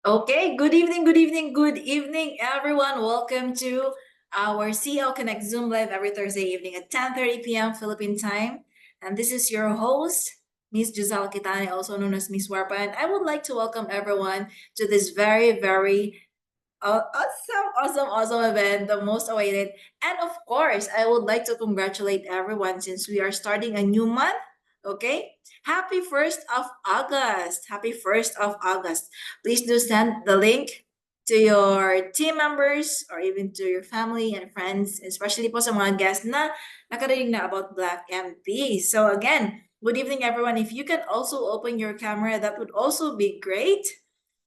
Okay, good evening, everyone. Welcome to our CL Connect Zoom Live every Thursday evening at 10:30 p.m. Philippine time. And this is your host, Miss Giselle Kitane, also known as Miss Warpa. And I would like to welcome everyone to this very awesome event, the most awaited. And of course, I would like to congratulate everyone since we are starting a new month. Okay? Happy 1st of August. Happy 1st of August. Please do send the link to your team members or even to your family and friends, especially po sa mga guests na nakarinig na about Black MP. So again, good evening everyone. If you can also open your camera, that would also be great.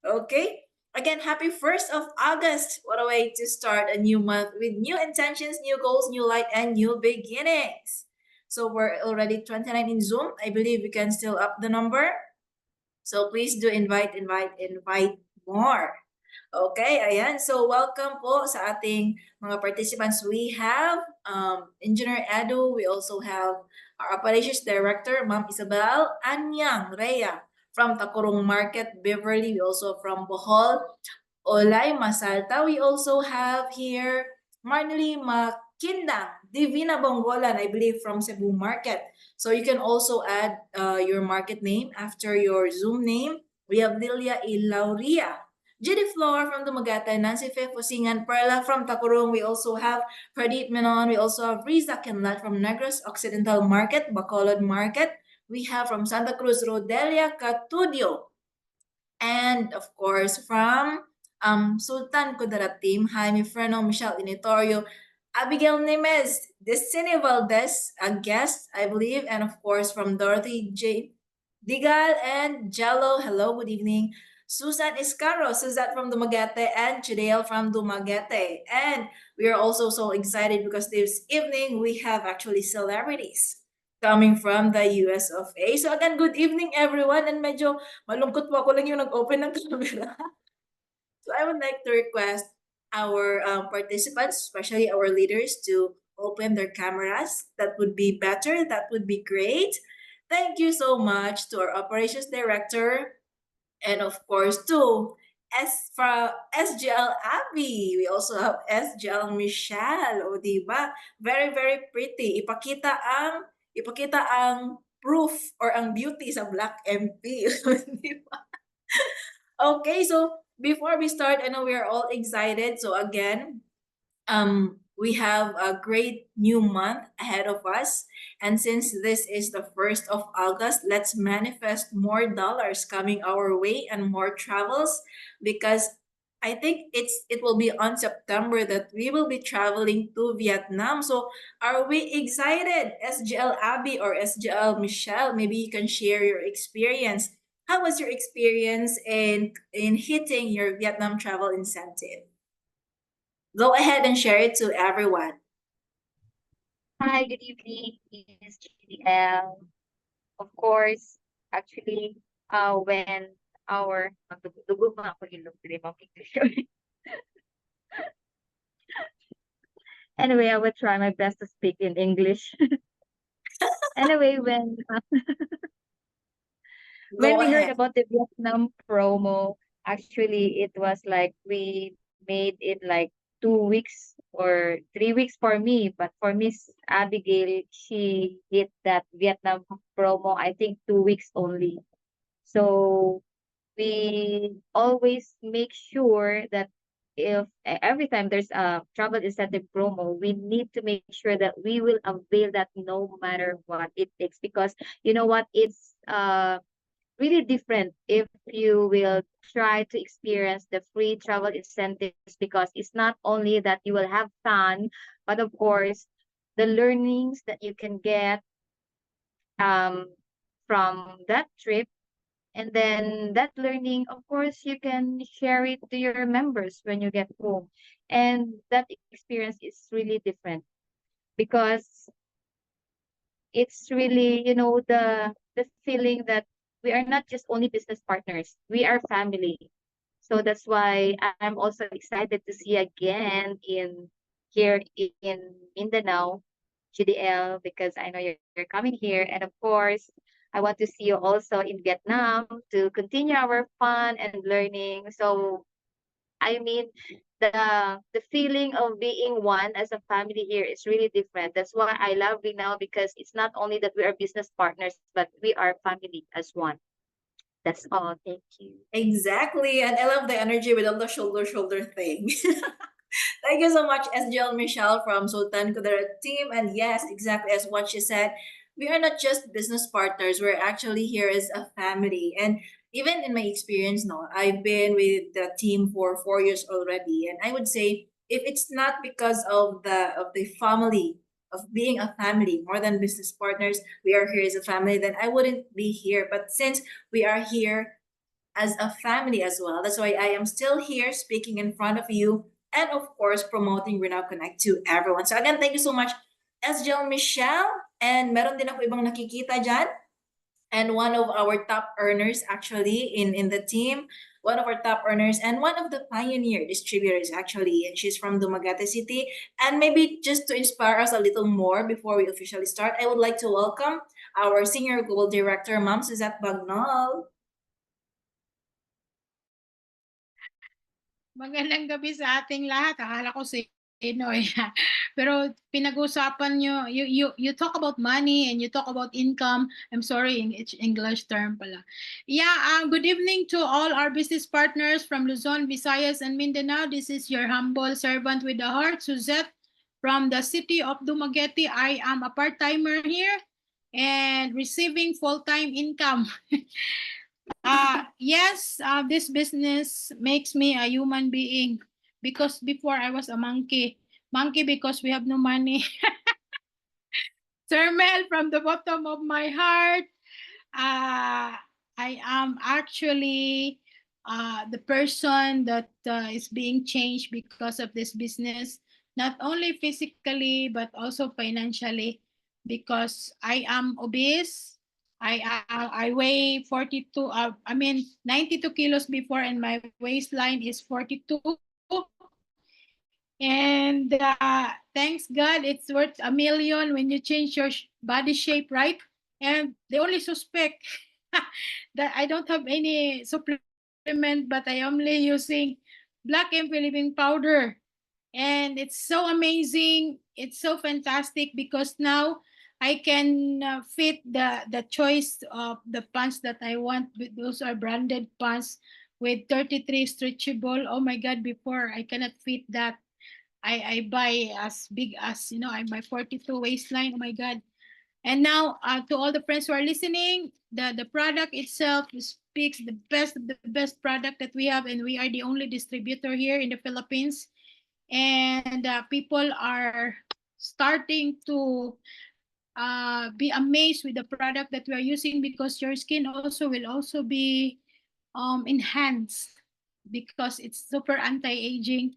Okay? Again, happy 1st of August. What a way to start a new month with new intentions, new goals, new light, and new beginnings. So we're already 29 in Zoom. I believe we can still up the number. So please do invite more. Okay, ayan. So welcome po sa ating mga participants. We have Engineer Edu. We also have our Operations Director, Ma'am Isabel Anyang Rhea from Takurong Market, Beverly. We also from Bohol, Olay Masalta. We also have here Marnely Makindang, Divina Bongolan, I believe from Cebu Market. So you can also add your market name after your Zoom name. We have Lilia Ilauria, Judy Flor from Dumaguete, Nancy Fe Fusingan, Perla from Takurong. We also have Pradeep Menon. We also have Riza Kenlat from Negros Occidental Market, Bacolod Market. We have from Santa Cruz, Rodelia Catudio. And of course, from Sultan Kudarat team, Jaime Freno, Michelle Initorio, Abigail Nemez, Destiny Valdez, a guest, I believe, and of course from Dorothy J. Digal and Jello. Hello, good evening. Susan Iscaro, Suzette from Dumaguete, and Chidale from Dumaguete. And we are also so excited because this evening we have actually celebrities coming from the US of A. So again, good evening everyone. And medyo malungkot po ako lang yung nag-open ng camera. So I would like to request our participants, especially our leaders, to open their cameras. That would be better. That would be great. Thank you so much to our operations director and of course to from SGL Abby. We also have SGL Michelle. O diba? Very pretty. Ipakita ang proof or ang beauty sa Black MP. Diba? Okay, so before we start, I know we are all excited. So again, we have a great new month ahead of us. And since this is the 1st of August, let's manifest more dollars coming our way and more travels because I think it will be on September that we will be traveling to Vietnam. So are we excited? SGL Abby or SGL Michelle, maybe you can share your experience. How was your experience in hitting your Vietnam travel incentive? Go ahead and share it to everyone. Hi, good evening, Miss GDL. Of course, actually, when our dugo mga ako yung look today, Ma'am English. Anyway, I will try my best to speak in English. Anyway, when Go we heard ahead. about the Vietnam promo, actually it was like we made it like 2 weeks or 3 weeks for me, but for Miss Abigail, she hit that Vietnam promo, I think 2 weeks only. So we always make sure that if every time there's a travel incentive promo, we need to make sure that we will avail that no matter what it takes. Because you know what, it's really different if you will try to experience the free travel incentives, because it's not only that you will have fun, but of course the learnings that you can get um from that trip, and then that learning, of course, you can share it to your members when you get home. And that experience is really different because it's really, the feeling that we are not just only business partners, we are family. So that's why I'm also excited to see again in here in Mindanao, GDL, because I know you're coming here. And of course, I want to see you also in Vietnam to continue our fun and learning. So I mean, the feeling of being one as a family here is really different. That's why I love we now, because it's not only that we are business partners, but we are family as one. That's all. Thank you. Exactly. And I love the energy without the shoulder thing. Thank you so much, SGL Michelle from Sultan Kudarat team. And yes, exactly as what she said, we are not just business partners. We're actually here as a family. And even in my experience, no, I've been with the team for 4 years already. And I would say if it's not because of the family, of being a family more than business partners, we are here as a family, then I wouldn't be here. But since we are here as a family as well. That's why I am still here speaking in front of you and of course promoting We Now Connect to everyone. So again, thank you so much, SGL Michelle. And meron din ako ibang nakikita dyan. And one of our top earners actually in the team, one of our top earners and one of the pioneer distributors actually, and she's from Dumaguete City. And maybe just to inspire us a little more before we officially start, I would like to welcome our Senior Global Director, Ma'am Suzette Bagnol. Magandang gabi sa ating lahat. Akala ko sino eh. Pero pinag-usapan nyo, you talk about money and you talk about income. I'm sorry, it's English term pala. Yeah, good evening to all our business partners from Luzon, Visayas, and Mindanao. This is your humble servant with a heart, Suzette, from the city of Dumaguete. I am a part-timer here and receiving full-time income. Yes, this business makes me a human being because before I was a monkey. Monkey because we have no money. Sir Mel, from the bottom of my heart, uh, I am actually the person that is being changed because of this business, not only physically but also financially, because I am obese. I weigh 42. I mean 92 kilos before, and my waistline is 42. And thanks God, it's worth a million when you change your body shape, right? And they only suspect that I don't have any supplement, but I am only using BlackMP living powder. And it's so amazing. It's so fantastic because now I can fit the choice of the pants that I want. Those are branded pants with 33 stretchable. Oh my God, before I cannot fit that. I buy as big as, I buy 42 waistline. Oh my God. And now to all the friends who are listening, the product itself speaks the best of the best product that we have. And we are the only distributor here in the Philippines. And people are starting to be amazed with the product that we are using, because your skin also will also be enhanced because it's super anti-aging,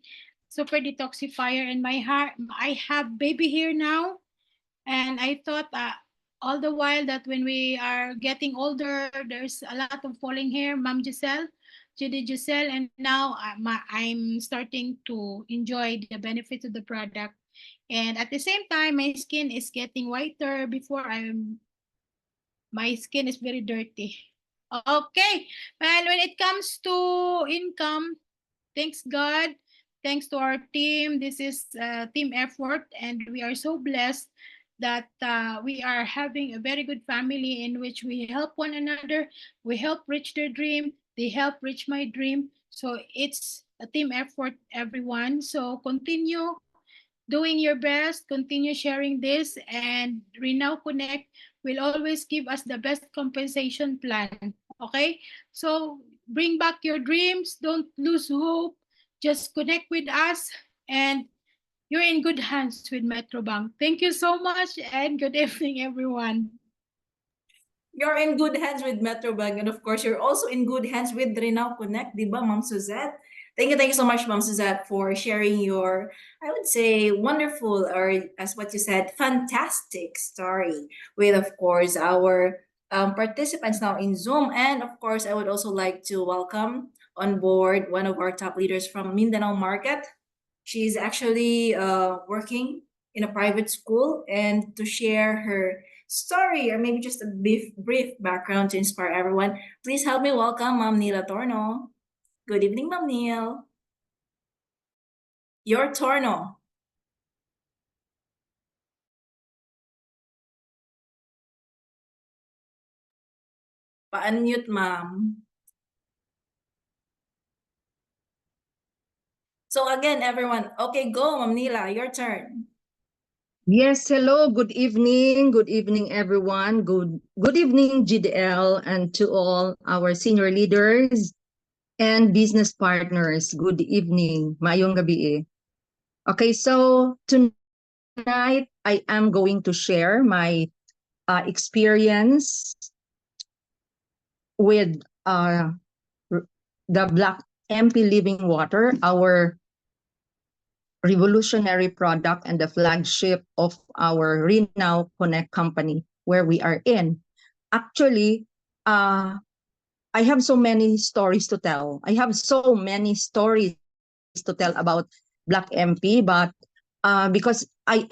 super detoxifier. And my heart, I have baby hair now, and I thought all the while that when we are getting older, there's a lot of falling hair, Mom Giselle, Judy Giselle, and now I'm starting to enjoy the benefits of the product. And at the same time, my skin is getting whiter. Before, my skin is very dirty. Okay, and when it comes to income, thanks God, thanks to our team. This is team effort, and we are so blessed that we are having a very good family in which we help one another. We help reach their dream. They help reach my dream. So it's a team effort, everyone. So continue doing your best, continue sharing this, and Renow Connect will always give us the best compensation plan. Okay? So bring back your dreams, don't lose hope, just connect with us, and you're in good hands with Metrobank. Thank you so much, and good evening, everyone. You're in good hands with Metrobank, and of course, you're also in good hands with Renow Connect, di ba, Ma'am Suzette? Thank you so much, Ma'am Suzette, for sharing your, I would say, wonderful, or as what you said, fantastic story with, of course, our participants now in Zoom. And of course, I would also like to welcome on board one of our top leaders from Mindanao Market. She's actually working in a private school and to share her story or maybe just a brief background to inspire everyone. Please help me welcome Ma'am Nila Torno. Good evening, Ma'am Neil. Your Torno. Pa-unmute, ma'am. So again, everyone, okay, go, Ma'am Nila, your turn. Yes, hello, good evening. Good evening, everyone. Good evening, GDL, and to all our senior leaders and business partners. Good evening. Mayong gabi. Okay, so tonight I am going to share my experience with the Black MP Living Water, our revolutionary product and the flagship of our Renow Connect company where we are in. Actually, I have so many stories to tell. I have so many stories to tell about Black MP, but because I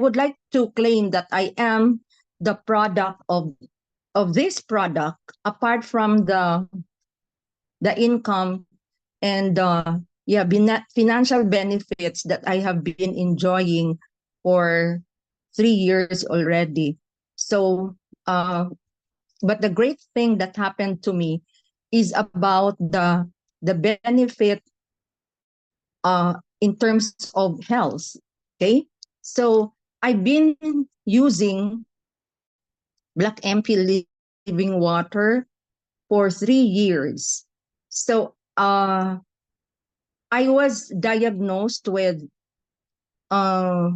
would like to claim that I am the product of this product apart from the income and financial benefits that I have been enjoying for 3 years already. So, but the great thing that happened to me is about the benefit in terms of health. Okay, so I've been using Black MP Living Water for 3 years. So, I was diagnosed with uh,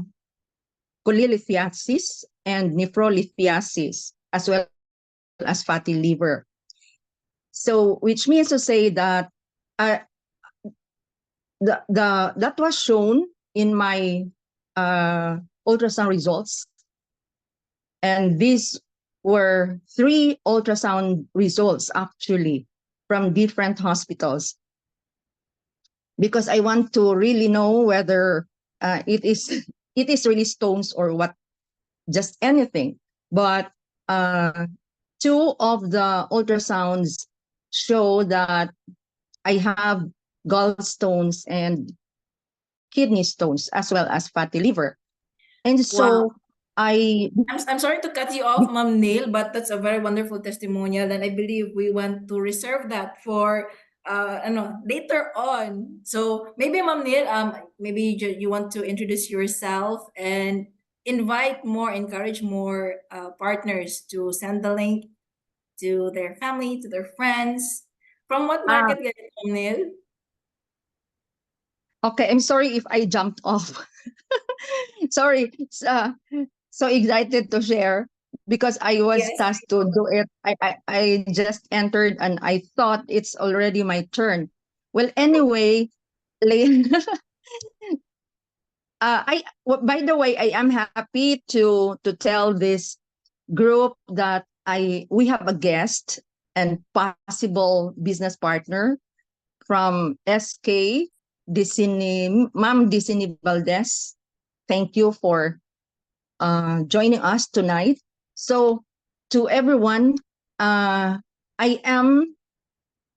cholelithiasis and nephrolithiasis, as well as fatty liver. So, which means to say that uh, that was shown in my ultrasound results, and these were 3 ultrasound results actually from different hospitals, because I want to really know whether it is it is really stones or what, just anything. But uh, 2 of the ultrasounds show that I have gallstones and kidney stones as well as fatty liver. And Wow. so I I'm sorry to cut you off, Ma'am Neil, but that's a very wonderful testimonial, and I believe we want to reserve that for later on. So maybe Ma'am Neil, maybe you want to introduce yourself and encourage more partners to send the link to their family, to their friends. From what ah market, Ma'am Neil? okay, I'm sorry if I jumped off. Sorry, it's, so excited to share because I was Yes. tasked to do it. I just entered and I thought it's already my turn. Well, anyway, la- by the way, I am happy to tell this group that we have a guest and possible business partner from SK Disini, Ma'am Disini Valdez. Thank you for joining us tonight. So, to everyone, I am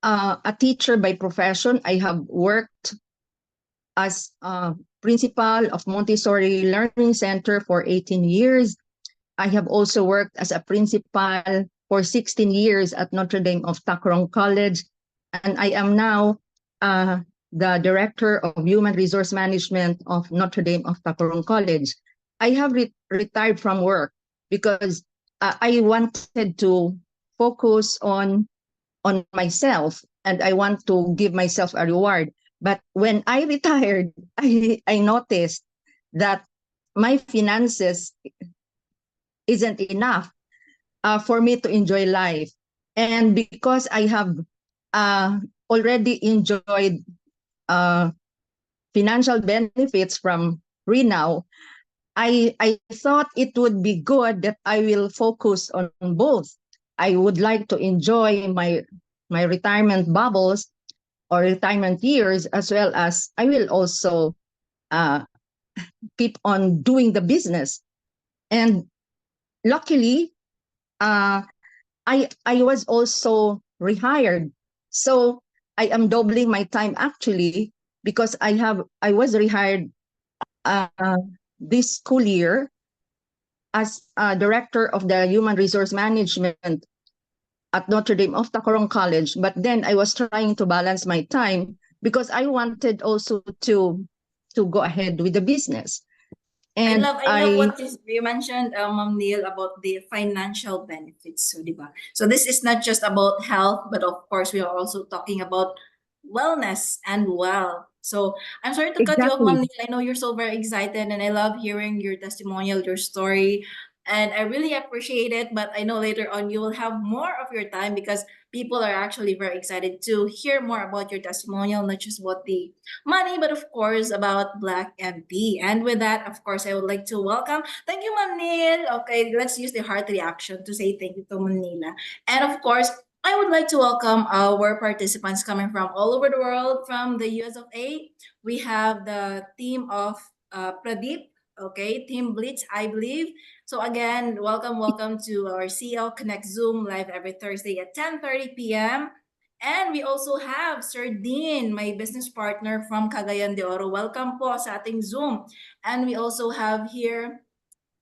a teacher by profession. I have worked as principal of Montessori Learning Center for 18 years. I have also worked as a principal for 16 years at Notre Dame of Tacron College, and I am now the Director of Human Resource Management of Notre Dame of Tacron College. I have retired from work because I wanted to focus on myself, and I want to give myself a reward. But when I retired, I noticed that my finances isn't enough for me to enjoy life. And because I have already enjoyed uh, financial benefits from Renow, I thought it would be good that I will focus on both. I would like to enjoy my retirement bubbles or retirement years, as well as I will also uh, keep on doing the business. And luckily, I was also rehired. So I am doubling my time actually, because I was rehired uh, this school year as director of the human resource management at Notre Dame of Tacorong College. But then I was trying to balance my time because I wanted also to go ahead with the business. And I love what you mentioned, Ma'am Neil, about the financial benefits. So, di ba? So this is not just about health, but of course we are also talking about wellness and well. So I'm sorry to cut you off, Ma'am exactly. Neil. I know you're so very excited, and I love hearing your testimonial, your story, and I really appreciate it. But I know later on you will have more of your time because people are actually very excited to hear more about your testimonial, not just about the money, but of course about Black MP. And with that, of course, I would like to welcome. Thank you, Manil. Okay, let's use the heart reaction to say thank you to Manila. And of course, I would like to welcome our participants coming from all over the world, from the US of A. We have the team of Pradeep, okay, Team Blitz, I believe. So again, welcome to our CL Connect Zoom live every Thursday at 10:30 p.m. And we also have Sir Dean, my business partner from Cagayan de Oro. Welcome po sa ating Zoom. And we also have here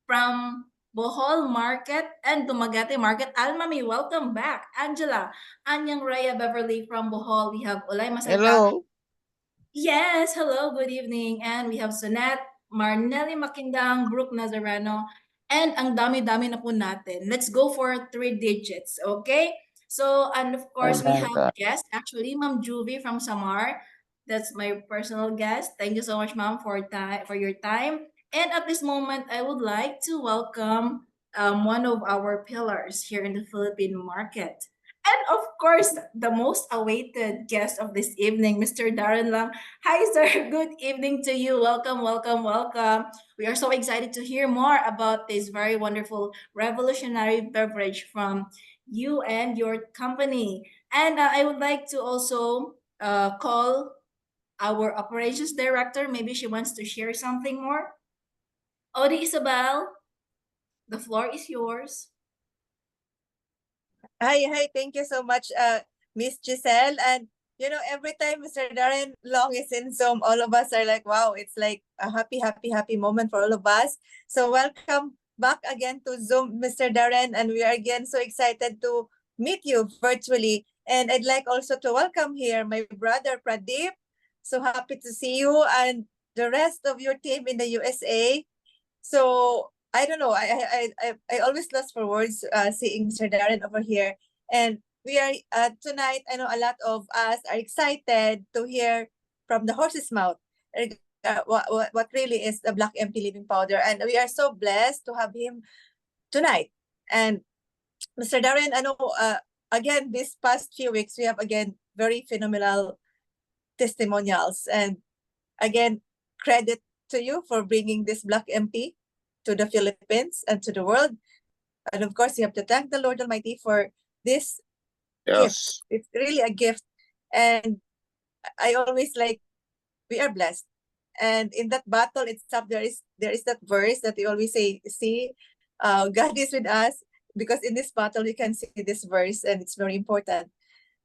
from Bohol Market and Dumaguete Market. Almami, welcome back. Angela, Anyang Raya Beverly from Bohol. We have Olay Masalta. Hello. Yes, hello, good evening. And we have Sonat, Marnelli Makindang, Brooke Nazareno, and ang dami-dami na po natin. Let's go for 3 digits, okay? So, and of Oh course, we my have God. guest, actually, Ma'am Juvie from Samar. That's my personal guest. Thank you so much, Ma'am, for your time. And at this moment, I would like to welcome one of our pillars here in the Philippine market. And of course, the most awaited guest of this evening, Mr. Darren Lam. Hi, sir. Good evening to you. Welcome, welcome, welcome. We are so excited to hear more about this very wonderful revolutionary beverage from you and your company. And I would like to also call our operations director. Maybe she wants to share something more. Odi Isabel, the floor is yours. Hi. Thank you so much, Miss Giselle. And every time Mr. Darren Long is in Zoom, all of us are like, wow, it's like a happy moment for all of us. So welcome back again to Zoom, Mr. Darren, and we are again so excited to meet you virtually. And I'd like also to welcome here my brother Pradeep. So happy to see you and the rest of your team in the USA. So I don't know. I always lost for words seeing Mr. Darren over here, and we are tonight. I know a lot of us are excited to hear from the horse's mouth what really is the Black MP Living Powder, and we are so blessed to have him tonight. And Mr. Darren, I know again this past few weeks we have again very phenomenal testimonials, and again credit to you for bringing this Black MP to the Philippines and to the world. And of course, you have to thank the Lord Almighty for this gift. Yes. It's really a gift. And I always like, we are blessed. And in that battle itself, there is that verse that we always say, see, God is with us. Because in this battle, we can see this verse, and it's very important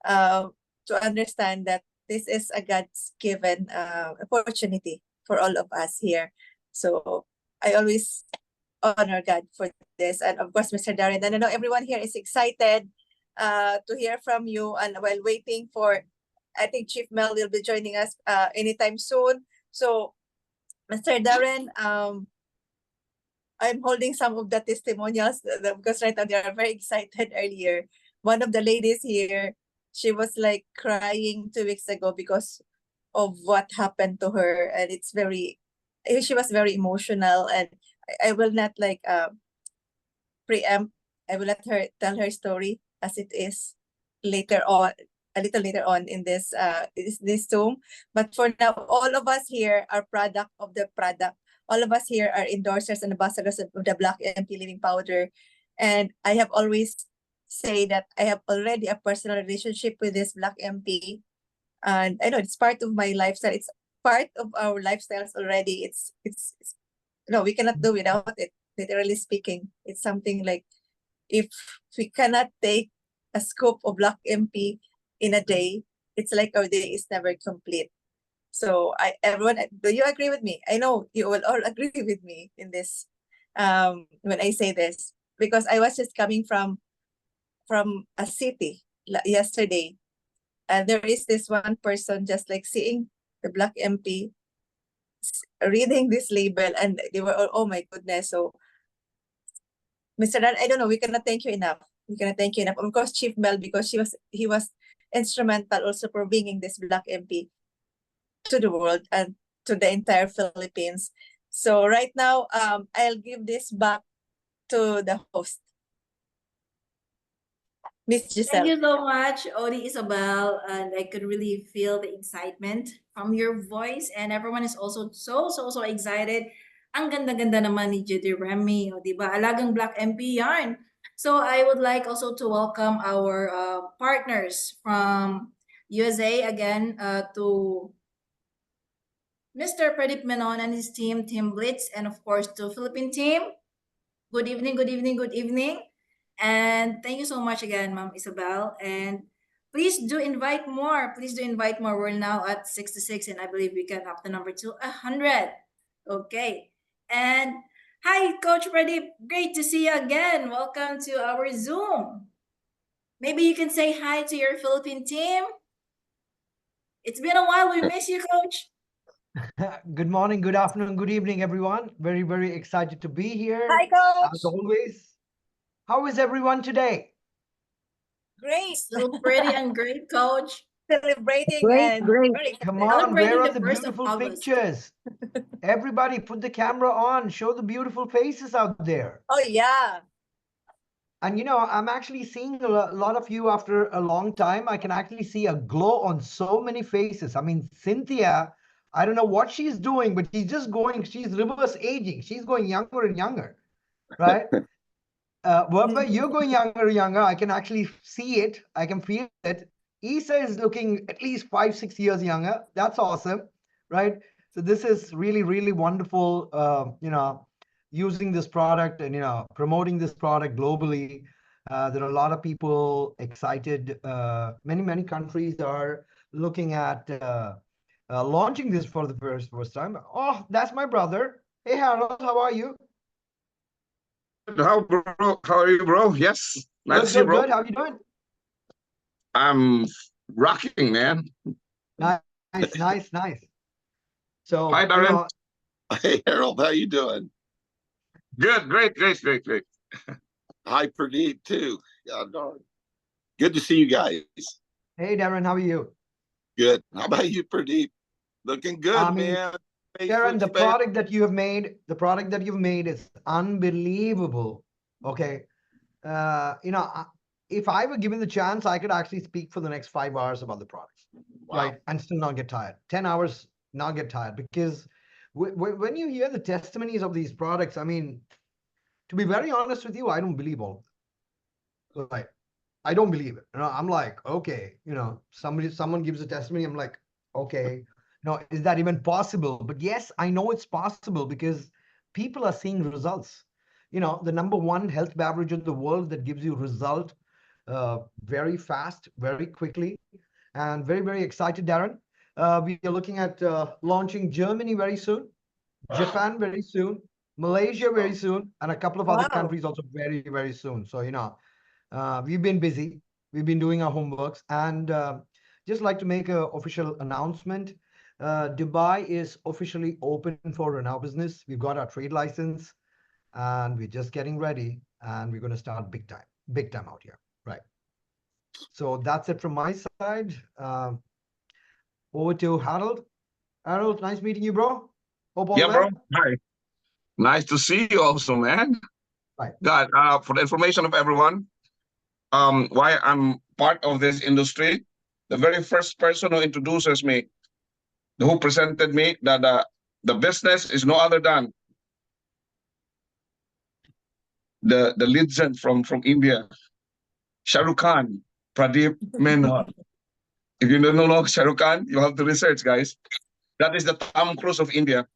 to understand that this is a God's given opportunity for all of us here. So I always honor God for this. And of course, Mr. Darren, and I know everyone here is excited to hear from you. And while waiting for, I think Chief Mel will be joining us anytime soon. So, Mr. Darren, I'm holding some of the testimonials because right now they are very excited earlier. One of the ladies here, she was like crying 2 weeks ago because of what happened to her, and it's very, she was very emotional, and I will not like preempt. I will let her tell her story as it is later on, a little later on in this Zoom. But for now, all of us here are product of the product. All of us here are endorsers and ambassadors of the Black MP Living Powder. And I have always say that I have already a personal relationship with this Black MP. And I know it's part of my lifestyle. It's part of our lifestyles already. It's no, we cannot do without it. Literally speaking, it's something like if we cannot take a scoop of Black MP in a day, it's like our day is never complete. So everyone, do you agree with me? I know you will all agree with me in this when I say this, because I was just coming from a city yesterday, and there is this one person just like seeing the Black MP, reading this label, and they were all, oh my goodness. So Mr. Dan, I don't know, we cannot thank you enough. We cannot thank you enough. Of course, Chief Mel, because he was instrumental also for bringing this Black MP to the world and to the entire Philippines. So right now, I'll give this back to the host, Miss Thank Giselle. you so much, Odi Isabel. And I could really feel the excitement from your voice. And everyone is also so excited. Ang ganda-ganda naman ni Judy Remy, o, di ba? Alagang Black MP yarn. So I would like also to welcome our partners from USA again to Mr. Pradeep Menon and his team, Team Blitz, and of course to Philippine team. Good evening, good evening, good evening. And thank you so much again, Ma'am Isabel. And please do invite more. Please do invite more. We're now at 66, and I believe we can up the number to 100. Okay. And hi, Coach Pradeep. Great to see you again. Welcome to our Zoom. Maybe you can say hi to your Philippine team. It's been a while. We miss you, Coach. Good morning, good afternoon, good evening, everyone. Very, very excited to be here. Hi, As Coach. always. How is everyone today? Great. So pretty and great, Coach. Celebrating Great, and great. very Come excited. on, where Celebrating are the the 1st of beautiful August. pictures? Everybody put the camera on, show the beautiful faces out there. Oh yeah. And you know, I'm actually seeing a lot of you after a long time. I can actually see a glow on so many faces. I mean, Cynthia, I don't know what she's doing, but she's just going, she's reverse aging. She's going younger and younger, right? Wherever you're going younger and younger, I can actually see it. I can feel it. Isa is looking at least 5-6 years younger. That's awesome, right? So this is really, really wonderful, you know, using this product and, you know, promoting this product globally. There are a lot of people excited. Many countries are looking at launching this for the first time. Oh, that's my brother. Hey, Harold, how are you? How bro? How are you, bro? Yes, nice to see you, bro. Good. How you doing? I'm rocking, man. Nice. So, Hi, you Darren. know, Hey, Harold, how you doing? Good, great. Hi, Pradeep, too. Yeah, darn. Good to see you guys. hey, Darren, how are you? Good. How about you, Pradeep? Looking good, I mean, man. Darren, the Facebook fan. product that you've made is unbelievable. Okay. You know, if I were given the chance, I could actually speak for the next 5 hours about the products, Wow. right? And still not get tired. 10 hours, not get tired. Because when you hear the testimonies of these products, I mean, to be very honest with you, I don't believe all of them. Right. I don't believe it. You know, I'm like, okay, you know, someone gives a testimony. I'm like, okay, no, is that even possible? But yes, I know it's possible because people are seeing results. You know, the number one health beverage in the world that gives you result very fast, very quickly, and very, very excited, Darren. We are looking at launching Germany very soon, Japan very soon, Malaysia very soon, and a couple of other Wow. countries also very, very soon. So, you know, we've been busy. We've been doing our homeworks, and just like to make an official announcement. Dubai is officially open for our business. We've got our trade license, and we're just getting ready, and we're going to start big time out here, right? So that's it from my side. Over to Harold. Harold, nice meeting you, bro. Hope all Yeah, bro. well. Hi. Nice to see you also, man. Right. God, for the information of everyone, why I'm part of this industry, the very first person who introduces me, who presented me that the business is no other than the legend from India, Shah Rukh Khan, Pradeep Menon. If you don't know Shah Rukh Khan, you have to research, guys. That is the Tom Cruise of India.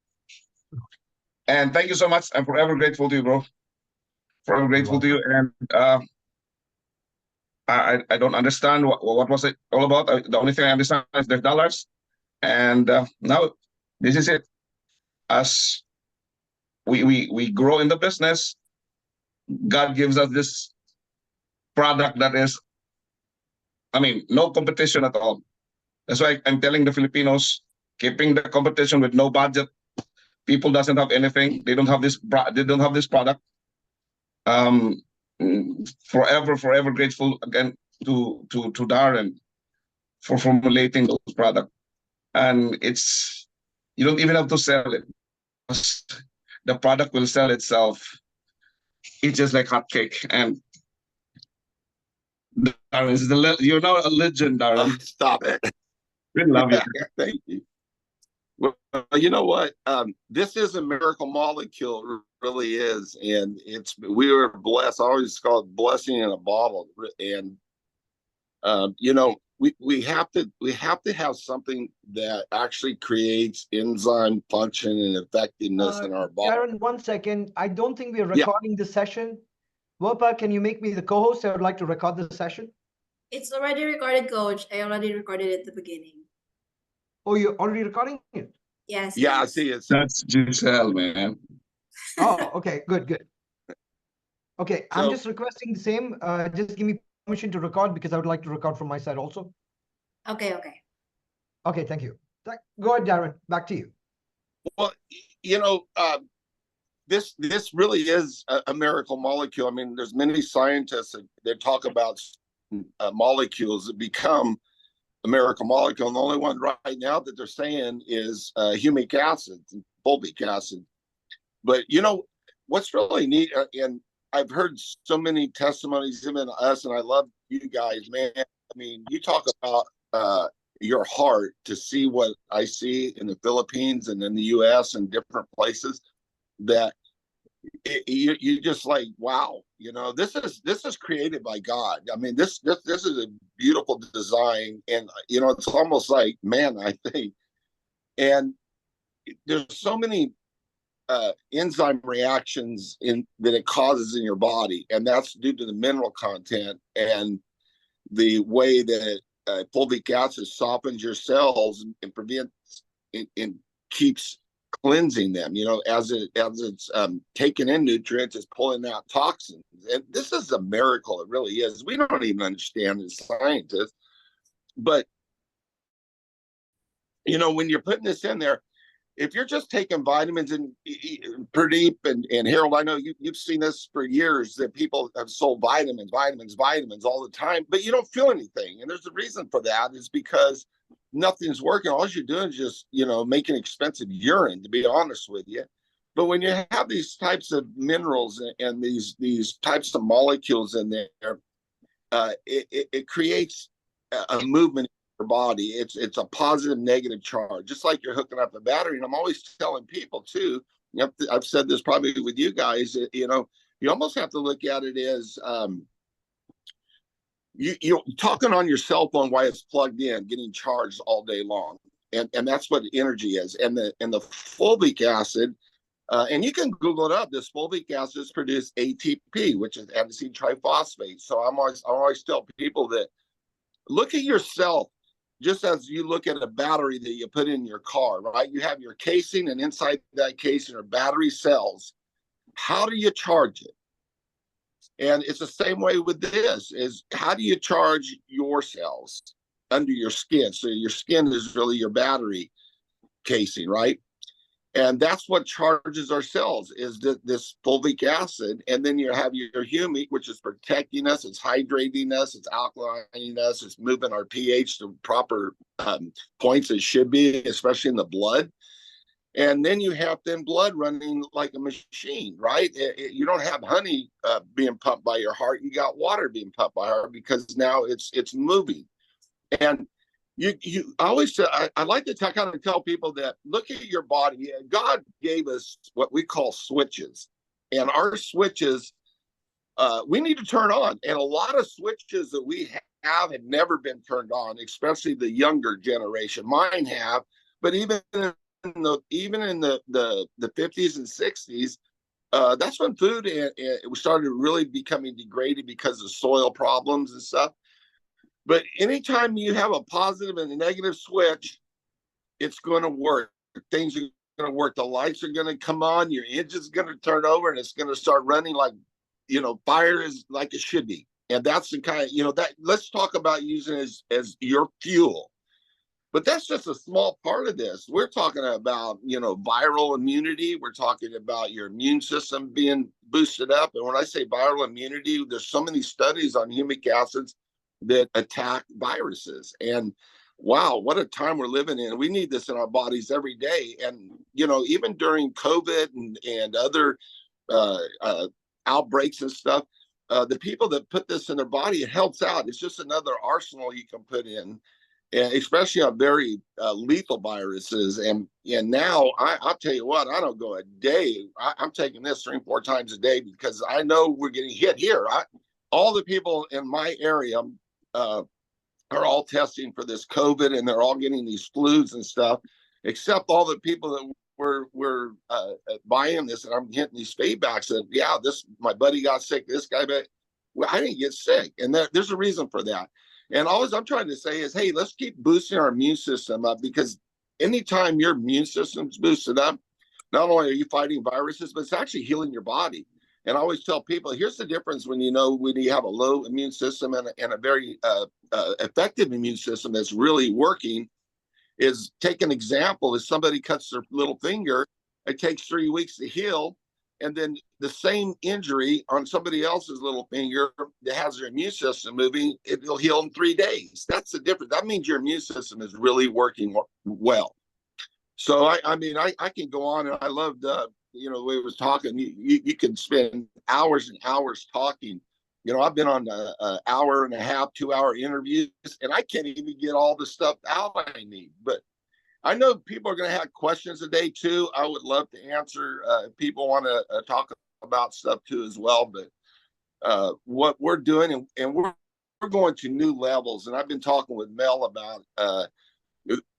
And thank you so much. I'm forever grateful to you, bro. Forever grateful to you. And I don't understand what was it all about. The only thing I understand is there's dollars. And now this is it. As we grow in the business, God gives us this product that is, I mean, no competition at all. That's why I'm telling the Filipinos, keeping the competition with no budget. People doesn't have anything. They don't have this. They don't have this product. Forever grateful again to Darren for formulating those products. And it's, you don't even have to sell it. The product will sell itself. It's just like hotcake. And Darren, you're now a legend, Darren. Stop it. We love you. Thank you. Well, you know what? This is a miracle molecule, really is, and we were blessed. I always call it blessing in a bottle. And you know, we have to have something that actually creates enzyme function and effectiveness in our body. Darren, 1 second. I don't think we are recording the session. Wopa, can you make me the co-host? I would like to record the session. It's already recorded, Coach. I already recorded it at the beginning. Oh, you're already recording it? Yes. Yeah, I yes. see it. That's Giselle, man. Oh, okay, good. Okay, I'm So- just requesting the same. Just give me permission to record because I would like to record from my side also. Okay. Okay, thank you. Go ahead, Darren. Back to you. Well, you know, this really is a miracle molecule. I mean, there's many scientists that talk about molecules that become a miracle molecule, and the only one right now that they're saying is humic acid, fulvic acid. But you know what's really neat, and I've heard so many testimonies, even us, and I love you guys, man. I mean, you talk about your heart to see what I see in the Philippines and in the U.S. and different places, that you just like, wow, you know, this is created by God. I mean, this is a beautiful design, and you know, it's almost like, man, I think, and there's so many enzyme reactions that it causes in your body, and that's due to the mineral content and the way that fulvic acid softens your cells and prevents and keeps cleansing them. You know, as it's taking in nutrients, it's pulling out toxins. And this is a miracle. It really is. We don't even understand as scientists, but you know, when you're putting this in there, if you're just taking vitamins, and Pradeep and Harold, I know you've seen this for years, that people have sold vitamins all the time, but you don't feel anything. And there's a reason for that, is because nothing's working. All you're doing is just, you know, making expensive urine, to be honest with you. But when you have these types of minerals and these types of molecules in there, it creates a movement your body. It's a positive negative charge, just like you're hooking up a battery. And I'm always telling people too, I've said this probably with you guys, you know, you almost have to look at it as you're talking on your cell phone while it's plugged in, getting charged all day long. And that's what energy is. And the fulvic acid, and you can Google it up. This fulvic acid is produced ATP, which is adenosine triphosphate. So I always tell people that look at yourself just as you look at a battery that you put in your car, right? You have your casing, and inside that casing are battery cells. How do you charge it? And it's the same way with this, is how do you charge your cells under your skin? So your skin is really your battery casing, right? And that's what charges our cells, is this fulvic acid. And then you have your humic, which is protecting us, it's hydrating us, it's alkalining us, it's moving our pH to proper points it should be, especially in the blood. And then you have blood running like a machine, right? You don't have honey being pumped by your heart. You got water being pumped by your heart, because now it's moving. And I always say, I like to kind of tell people that look at your body. God gave us what we call switches, and our switches we need to turn on. And a lot of switches that we have never been turned on, especially the younger generation. Mine have, But even in the 50s and 60s, that's when food we started really becoming degraded because of soil problems and stuff. But anytime you have a positive and a negative switch, it's going to work. Things are going to work. The lights are going to come on. Your engine's going to turn over, and it's going to start running like, fire is like it should be. And that's the kind of, that let's talk about using it as your fuel. But that's just a small part of this. We're talking about, viral immunity. We're talking about your immune system being boosted up. And when I say viral immunity, there's so many studies on humic acids that attack viruses. And wow, what a time we're living in. We need this in our bodies every day. And, even during COVID and other outbreaks and stuff, the people that put this in their body, it helps out. It's just another arsenal you can put in, and especially on very lethal viruses. And now I'll tell you what, I don't go a day. I'm taking this 3 or 4 times a day because I know we're getting hit here. All the people in my area are all testing for this COVID, and they're all getting these flus and stuff, except all the people that were buying this, and I'm getting these feedbacks that, yeah, my buddy got sick, this guy, but well, I didn't get sick. And there's a reason for that. And always I'm trying to say is, hey, let's keep boosting our immune system up, because anytime your immune system's boosted up, not only are you fighting viruses, but it's actually healing your body. And I always tell people, here's the difference when you have a low immune system and a very effective immune system that's really working. Is take an example: if somebody cuts their little finger, it takes 3 weeks to heal, and then the same injury on somebody else's little finger that has their immune system moving, it'll heal in 3 days. That's the difference. That means your immune system is really working well. So I mean, I can go on, and I loved the way it was talking. You can spend hours and hours talking. I've been on an hour and a half, 2-hour interviews, and I can't even get all the stuff out I need. But I know people are going to have questions today too. I would love to answer if people want to talk about stuff too as well. But what we're doing, and we're going to new levels. And I've been talking with Mel about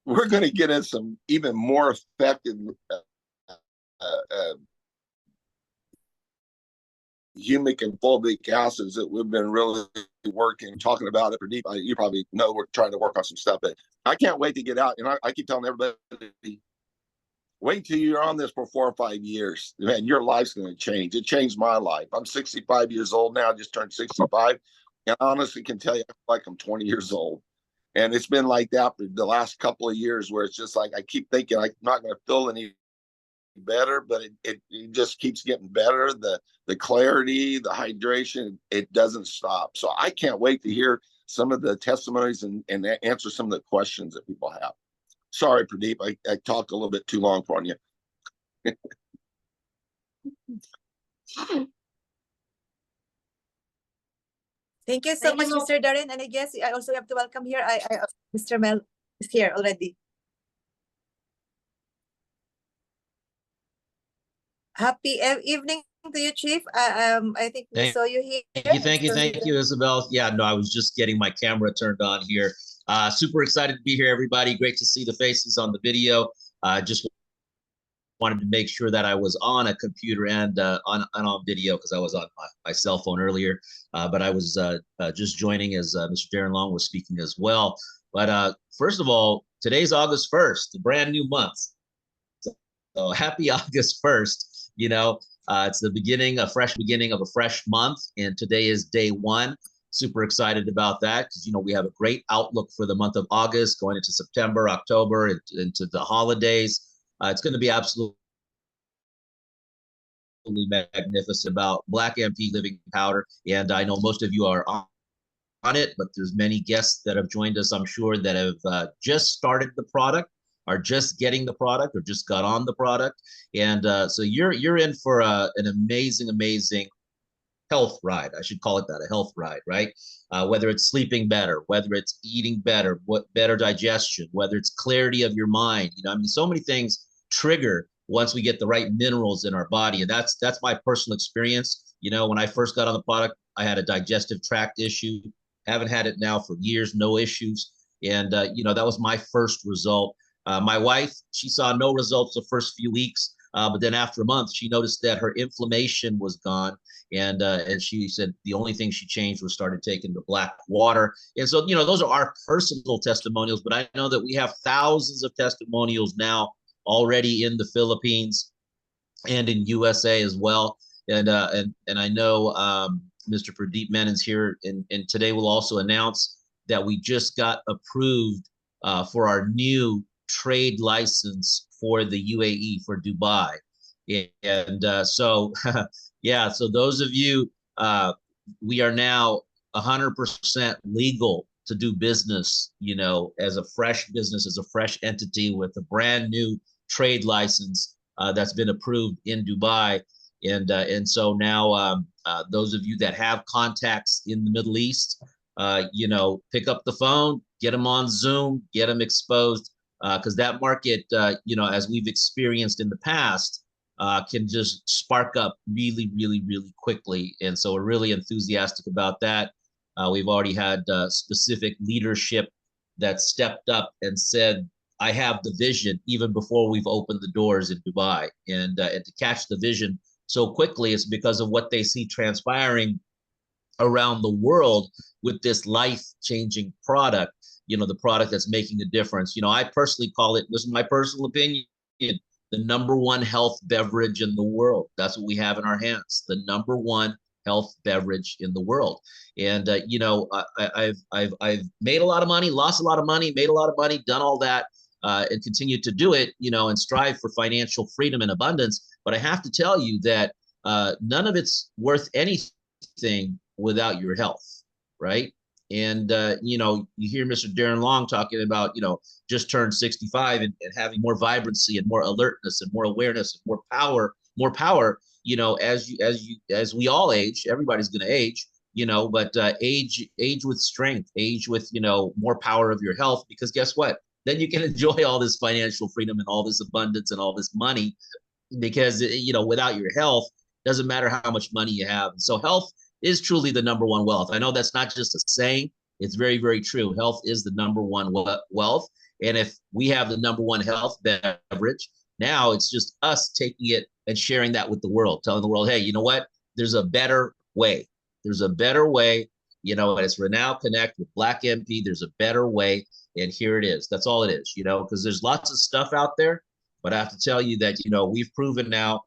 we're going to get in some even more effective humic and fulvic acids that we've been really talking about it for deep. You probably know we're trying to work on some stuff, but I can't wait to get out. And I keep telling everybody, wait until you're on this for 4 or 5 years. Man, your life's going to change. It changed my life. I'm 65 years old now, just turned 65. And I honestly can tell you, I feel like I'm 20 years old. And it's been like that for the last couple of years, where it's just like I keep thinking I'm not going to feel any better, but it just keeps getting better. The clarity, the hydration, it doesn't stop. So I can't wait to hear some of the testimonies and answer some of the questions that people have. Sorry, Pradeep, I talked a little bit too long for you. Thank you so Thank you much, so Mr. Darren. And I guess I also have to welcome here. Mr. Mel is here already. Happy evening to you, Chief. I think we saw you here. Thank you, Isabel. Yeah, no, I was just getting my camera turned on here. Super excited to be here, everybody. Great to see the faces on the video. Just wanted to make sure that I was on a computer and on video, because I was on my cell phone earlier. But I was just joining as Mr. Darren Long was speaking as well. But first of all, today's August 1st, a brand new month. So happy August 1st. It's the beginning, a fresh beginning of a fresh month, and today is day 1. Super excited about that, because we have a great outlook for the month of August, going into September, October, into the holidays. It's going to be absolutely magnificent about BlackMP living powder, and I know most of you are on it, but there's many guests that have joined us, I'm sure, that have just started the product, are just getting the product, or just got on the product. And so you're in for an amazing health ride. I should call it that, a health ride, right? Whether it's sleeping better, whether it's eating better, better digestion, whether it's clarity of your mind. So many things trigger once we get the right minerals in our body. And that's my personal experience. When I first got on the product, I had a digestive tract issue. Haven't had it now for years, no issues. And, that was my first result. My wife, she saw no results the first few weeks, but then after a month, she noticed that her inflammation was gone, and she said the only thing she changed was started taking the black water. And so, those are our personal testimonials, but I know that we have thousands of testimonials now already in the Philippines and in USA as well. And I know Mr. Pradeep Menon's here, and today we'll also announce that we just got approved for our new trade license for the UAE, for Dubai. And so, yeah, so those of you, we are now 100% legal to do business, as a fresh business, as a fresh entity with a brand new trade license that's been approved in Dubai. And so now those of you that have contacts in the Middle East, pick up the phone, get them on Zoom, get them exposed, because that market, as we've experienced in the past, can just spark up really, really, really quickly. And so we're really enthusiastic about that. We've already had specific leadership that stepped up and said, I have the vision, even before we've opened the doors in Dubai. And to catch the vision so quickly is because of what they see transpiring around the world with this life-changing product, the product that's making a difference. I personally call it, this is my personal opinion, the #1 health beverage in the world. That's what we have in our hands, the #1 health beverage in the world. And I've made a lot of money, lost a lot of money, made a lot of money, done all that, and continue to do it, and strive for financial freedom and abundance. But I have to tell you that none of it's worth anything without your health, right? And you hear Mr. Darren Long talking about, just turned 65 and having more vibrancy and more alertness and more awareness and more power, as we all age. Everybody's going to age, but age with strength, age with, more power of your health, because guess what? Then you can enjoy all this financial freedom and all this abundance and all this money, because, without your health, doesn't matter how much money you have. And so health is truly the #1 wealth. I know that's not just a saying. It's very, very true. Health is the #1 wealth. And if we have the #1 health beverage, now it's just us taking it and sharing that with the world, telling the world, hey, you know what? There's a better way. There's a better way, and it's Renow Connect with BlackMP. There's a better way. And here it is. That's all it is, because there's lots of stuff out there. But I have to tell you that, we've proven now,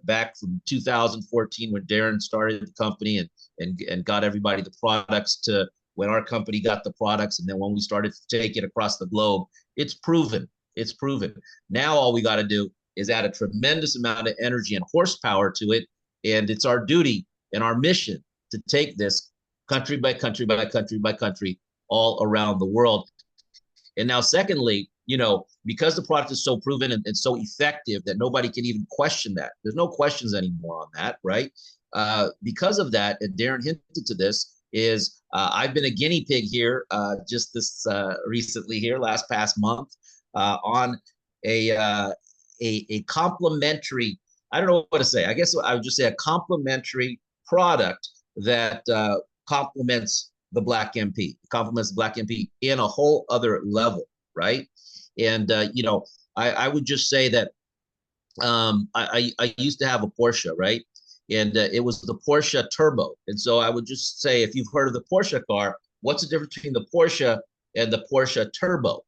back from 2014 when Darren started the company and got everybody the products, to when our company got the products, and then when we started to take it across the globe, it's proven. It's proven. Now all we got to do is add a tremendous amount of energy and horsepower to it, and it's our duty and our mission to take this country by country by country by country all around the world. And now, secondly, because the product is so proven and so effective that nobody can even question that. There's no questions anymore on that, right? Because of that, and Darren hinted to this, is I've been a guinea pig here just this recently here, past month, on a complimentary, I don't know what to say. I guess I would just say a complimentary product that complements the BlackMP, complements the BlackMP in a whole other level, right? And I would just say that I used to have a Porsche, right? And it was the Porsche Turbo. And so I would just say, if you've heard of the Porsche car, what's the difference between the Porsche and the Porsche Turbo,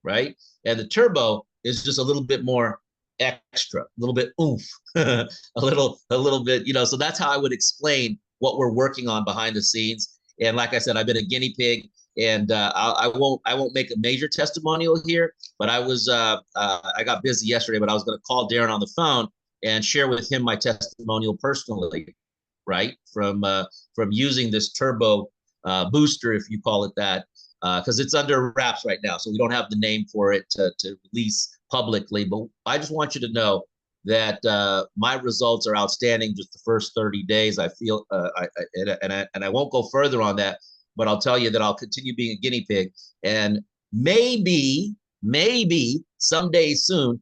right? And the Turbo is just a little bit more extra, a little bit oomph, a little bit, so that's how I would explain what we're working on behind the scenes. And like I said, I've been a guinea pig, and I won't make a major testimonial here, but I got busy yesterday, but I was going to call Darren on the phone and share with him my testimonial personally, right? From using this turbo booster, if you call it that, because it's under wraps right now, so we don't have the name for it to release publicly. But I just want you to know that my results are outstanding. Just the first 30 days, I feel, and I won't go further on that. But I'll tell you that I'll continue being a guinea pig, and maybe someday soon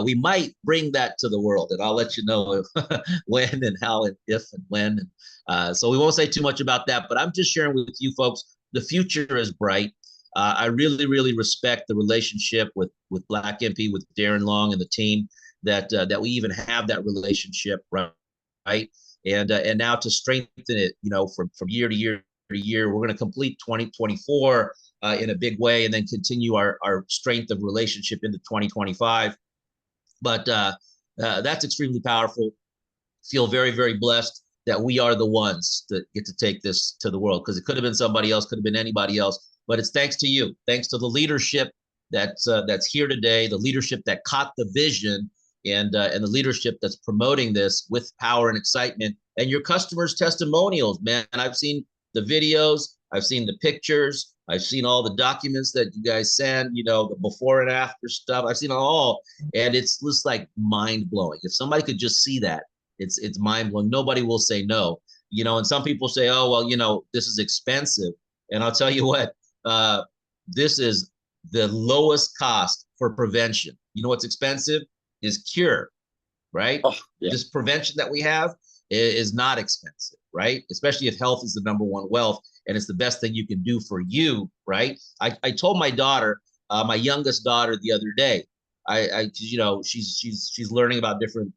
we might bring that to the world, and I'll let you know when and how and if and when. So we won't say too much about that, but I'm just sharing with you folks, the future is bright. I really, really respect the relationship with BlackMP, with Darren Long and the team that we even have that relationship, right? And now to strengthen it, from year to year to year, we're going to complete 2024 in a big way, and then continue our strength of relationship into 2025. But that's extremely powerful. Feel very, very blessed that we are the ones that get to take this to the world, because it could have been somebody else, could have been anybody else, but it's thanks to you, thanks to the leadership that's here today, the leadership that caught the vision, and the leadership that's promoting this with power and excitement, and your customers' testimonials, man. I've seen the videos, I've seen the pictures, I've seen all the documents that you guys send, the before and after stuff. I've seen it all, and it's just like mind blowing. If somebody could just see that, it's mind blowing. Nobody will say no, and some people say, oh, well, this is expensive. And I'll tell you what, this is the lowest cost for prevention. You know what's expensive is cure, right? Oh, yeah. This prevention that we have is not expensive, right? Especially if health is the number one wealth, and it's the best thing you can do for you, right? I told my daughter, my youngest daughter, the other day, she's learning about different,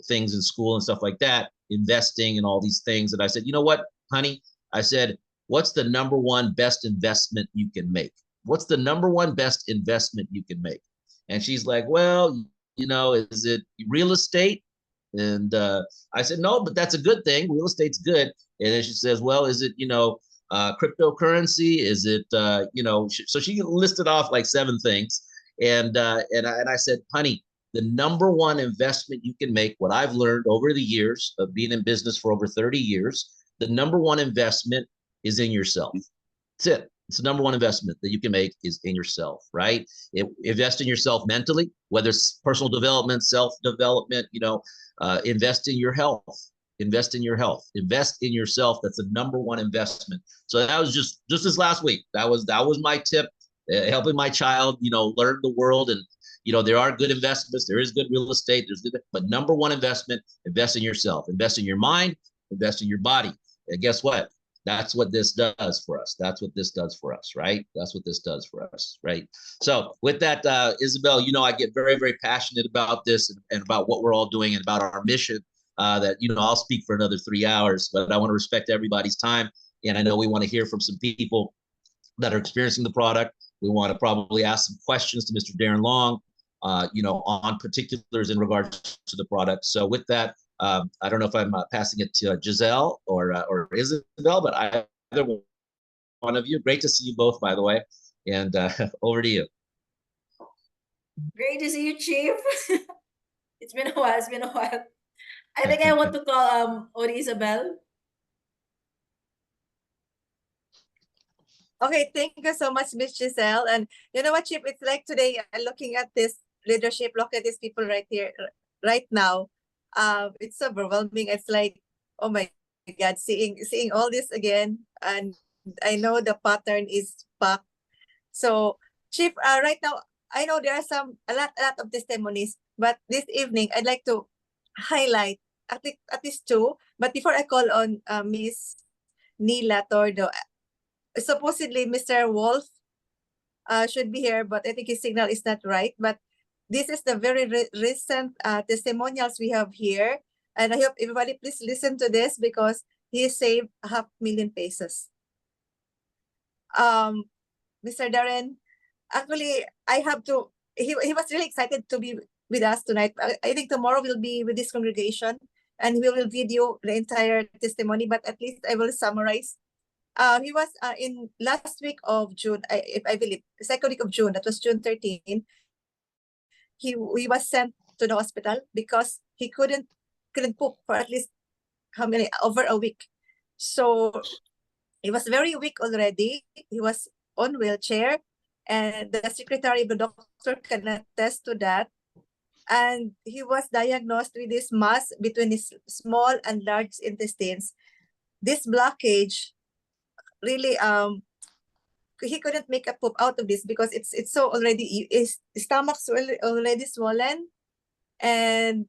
things in school and stuff like that, investing and all these things. And I said, you know what, honey? I said, what's the number one best investment you can make? What's the number one best investment you can make? And she's like, well, is it real estate? And I said, no, but that's a good thing. Real estate's good. And then she says, well, is it, cryptocurrency? Is it, so she listed off like 7 things. And I said, honey, the number one investment you can make, what I've learned over the years of being in business for over 30 years, the number one investment is in yourself. That's it. It's the number one investment that you can make is in yourself, right? Invest in yourself mentally, whether it's personal development, self-development, invest in your health. Invest in your health. Invest in yourself. That's the number one investment. So that was just this last week. That was my tip, helping my child, learn the world. And, there are good investments. There is good real estate. But number one investment, invest in yourself. Invest in your mind. Invest in your body. And guess what? That's what this does for us. That's what this does for us, right? That's what this does for us, right? So with that, Isabel, I get very, very passionate about this and about what we're all doing and about our mission. That I'll speak for another 3 hours, but I want to respect everybody's time, and I know we want to hear from some people that are experiencing the product. We want to probably ask some questions to Mr. Darren Long, on particulars in regards to the product. So with that, I don't know if I'm passing it to Giselle or Isabel, but either one of you. Great to see you both, by the way, and over to you. Great to see you, Chief. It's been a while. It's been a while. I think I want to call Ori Isabel. Okay, thank you so much, Miss Giselle. And you know what, Chip? It's like today, looking at this leadership, look at these people right here, right now. It's overwhelming. It's like, oh my God, seeing all this again, and I know the pattern is back. So, Chief, right now, I know there are a lot of testimonies, but this evening I'd like to highlight at least 2. But before I call on Miss Nila Tordo, supposedly Mr. Wolf should be here, but I think his signal is not right. But this is the very recent testimonials we have here. And I hope everybody please listen to this because he saved 500,000 pesos. Mr. Darren, actually, I have to, he was really excited to be with us tonight. I think tomorrow we'll be with this congregation and we will video the entire testimony, but at least I will summarize. He was in last week of June, I believe, second week of June, that was June 13. He was sent to the hospital because he couldn't poop for at least over a week. So he was very weak already. He was on wheelchair, and the secretary of the doctor can attest to that. And he was diagnosed with this mass between his small and large intestines. This blockage really he couldn't make a poop out of this because it's so already, his stomach's already swollen. And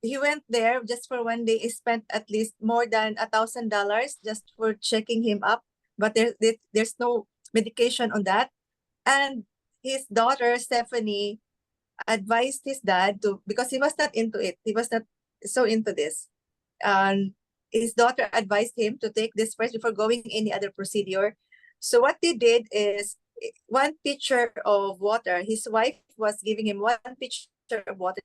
he went there just for 1 day. He spent at least more than $1,000 just for checking him up, but there's no medication on that. And his daughter, Stephanie, advised his dad to, because he was not into it. He was not so into this. And his daughter advised him to take this first before going any other procedure. So what they did is 1 pitcher of water. His wife was giving him 1 pitcher of water,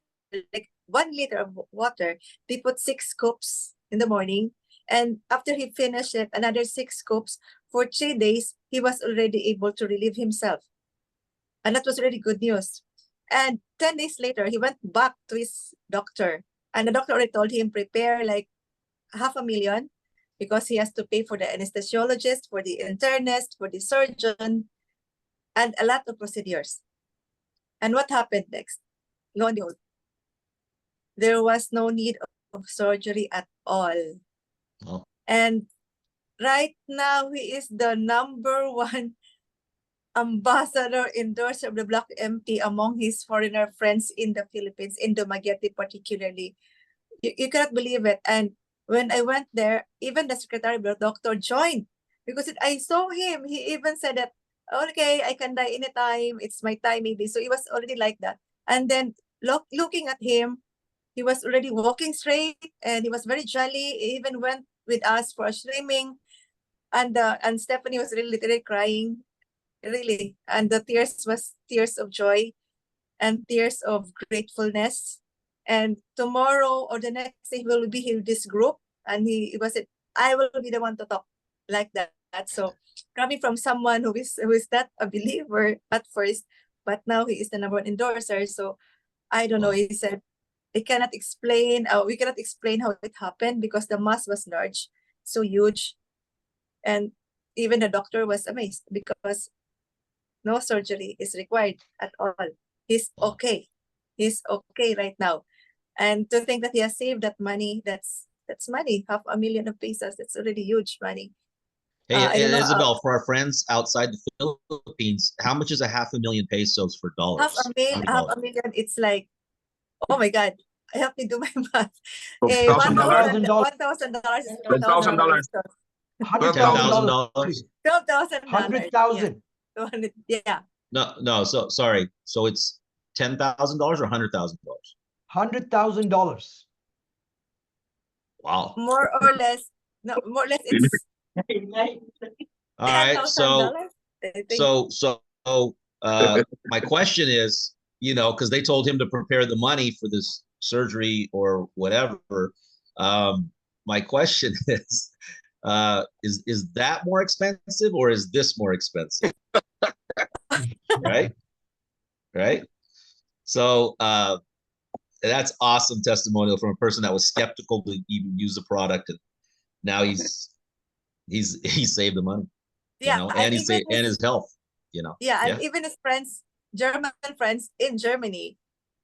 like 1 liter of water. They put 6 scoops in the morning. And after he finished it, another 6 scoops. For 3 days, he was already able to relieve himself. And that was really good news. And 10 days later, he went back to his doctor. And the doctor already told him, prepare like $500,000 because he has to pay for the anesthesiologist, for the internist, for the surgeon, and a lot of procedures. And what happened next? Lo and behold, there was no need of surgery at all. Oh. And right now, he is the #1 ambassador endorser of the BlackMP among his foreigner friends in the Philippines, in Dumaguete particularly. You cannot believe it. And when I went there, even the secretary of the doctor joined because I saw him. He even said that, okay, I can die anytime. It's my time maybe. So he was already like that. And then looking at him, he was already walking straight and he was very jolly. He even went with us for a swimming. And Stephanie was really literally crying, really. And the tears was tears of joy and tears of gratefulness. And tomorrow or the next day, he will be in this group. And he was it, I will be the one to talk like that. So coming from someone who is not a believer at first, but now he is the #1 endorser. So I don't know. Wow. He said we cannot explain how it happened because the mass was large, so huge. And even the doctor was amazed because no surgery is required at all. He's Wow. okay. He's okay right now. And to think that he has saved that money, that's money, $500,000 of pesos. That's already huge money. Hey, I don't know. Isabel, for our friends outside the Philippines, how much is a $500,000 pesos for dollars? Half a million, it's like, oh my God, help me do my math. $1,000. $1,000 is $10,000. $10,000. $12,000. $100,000. Yeah. No. So sorry. So it's $10,000 or $100,000? $100,000. Wow. More or less. No, more or less it's All right. $10,000. I think. So my question is, because they told him to prepare the money for this surgery or whatever. My question is that more expensive or is this more expensive? Right? So that's awesome testimonial from a person that was skeptical to even use the product, and now he saved the money. Yeah, and his health. Yeah, and even his friends, German friends in Germany,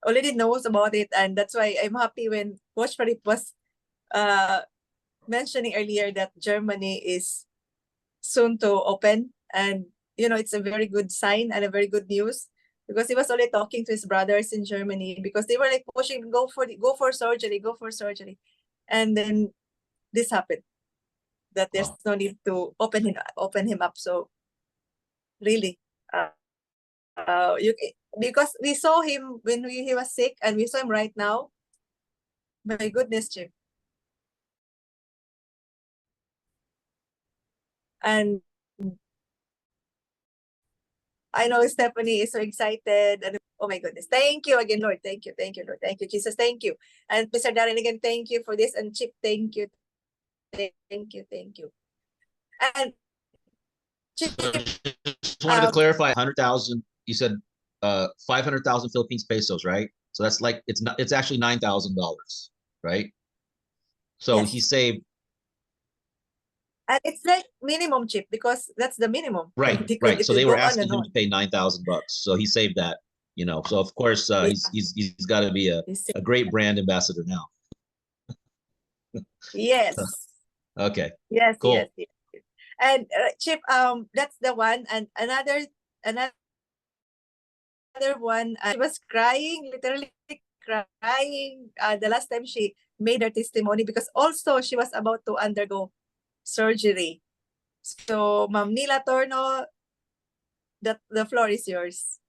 already knows about it, and that's why I'm happy when Coach Farip was mentioning earlier that Germany is soon to open, and it's a very good sign and a very good news because he was already talking to his brothers in Germany because they were like pushing, go for surgery, and then this happened that there's no need to open him up. So really, because we saw him when he was sick and we saw him right now. My goodness, Chip. And I know Stephanie is so excited. And oh my goodness. Thank you again, Lord. Thank you, Lord. Thank you, Jesus. Thank you. And Mr. Darren, again, thank you for this. And Chip, thank you. Thank you. And Chip, Just wanted to clarify, 100,000, you said 500,000 Philippines pesos, right? So that's like, it's actually $9,000, right? So yes. he saved. And it's like minimum, Chip, because that's the minimum. Right. So they were asking him to pay $9,000. So he saved that, So of course he's got to be a great brand ambassador now. Yes. Okay. Yes, cool. yes. And Chip, that's the one. And another one, she was crying, literally crying the last time she made her testimony because also she was about to undergo surgery. So Ma'am Nila Torno, The floor is yours.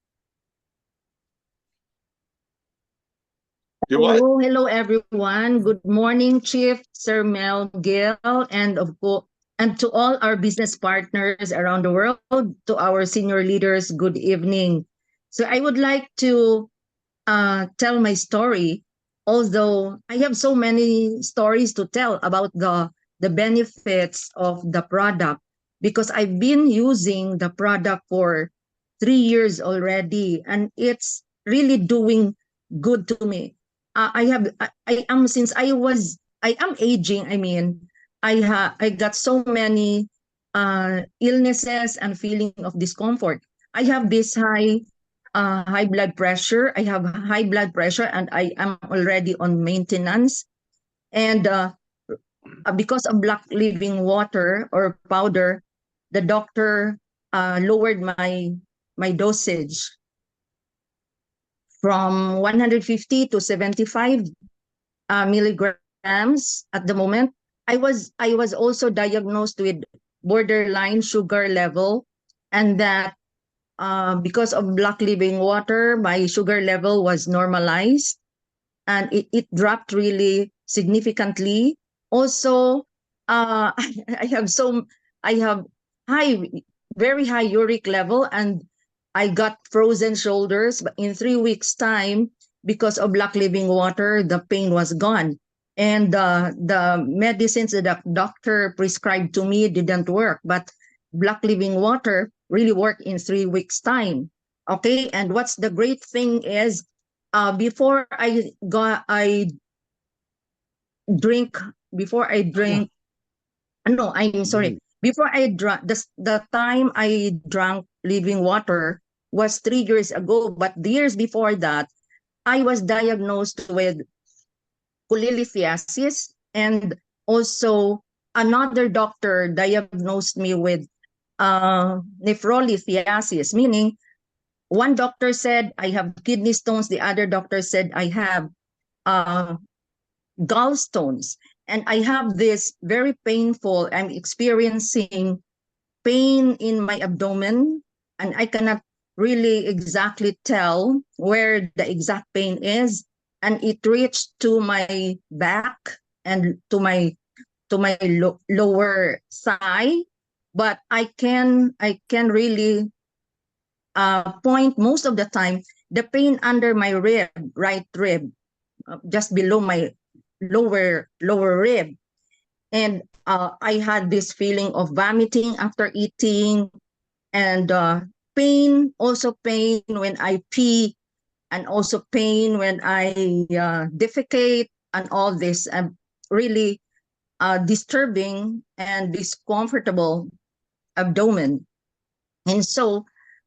You what? Hello, everyone. Good morning, Chief Sir Mel Gill, and and to all our business partners around the world, to our senior leaders, good evening. So I would like to tell my story, although I have so many stories to tell about the benefits of the product, because I've been using the product for 3 years already, and it's really doing good to me. I am, since I am aging. I mean, I got so many illnesses and feeling of discomfort. I have this high blood pressure. I have high blood pressure, and I am already on maintenance. And because of black living water or powder, the doctor lowered my dosage from 150 to 75 milligrams at the moment. I was also diagnosed with borderline sugar level, and that because of black living water, my sugar level was normalized, and it dropped really significantly. Also, I have I have high, very high uric level, and I got frozen shoulders. But in 3 weeks' time, because of black living water, the pain was gone. And the medicines that the doctor prescribed to me didn't work, but black living water really worked in 3 weeks' time. Okay, and what's the great thing is, before I drink before I drink no, I'm sorry. Before I drank, the time I drank living water was 3 years ago, but the years before that, I was diagnosed with cholelithiasis, and also another doctor diagnosed me with nephrolithiasis, meaning one doctor said I have kidney stones, the other doctor said I have uh, gallstones. And I have this very painful, I'm experiencing pain in my abdomen, and I cannot really exactly tell where the exact pain is. And it reached to my back and to my lower thigh, but I can really point most of the time the pain under my rib, right rib, just below my lower rib. And I had this feeling of vomiting after eating, and pain when I pee, and also pain when I defecate, and all this really disturbing and discomfortable abdomen. And so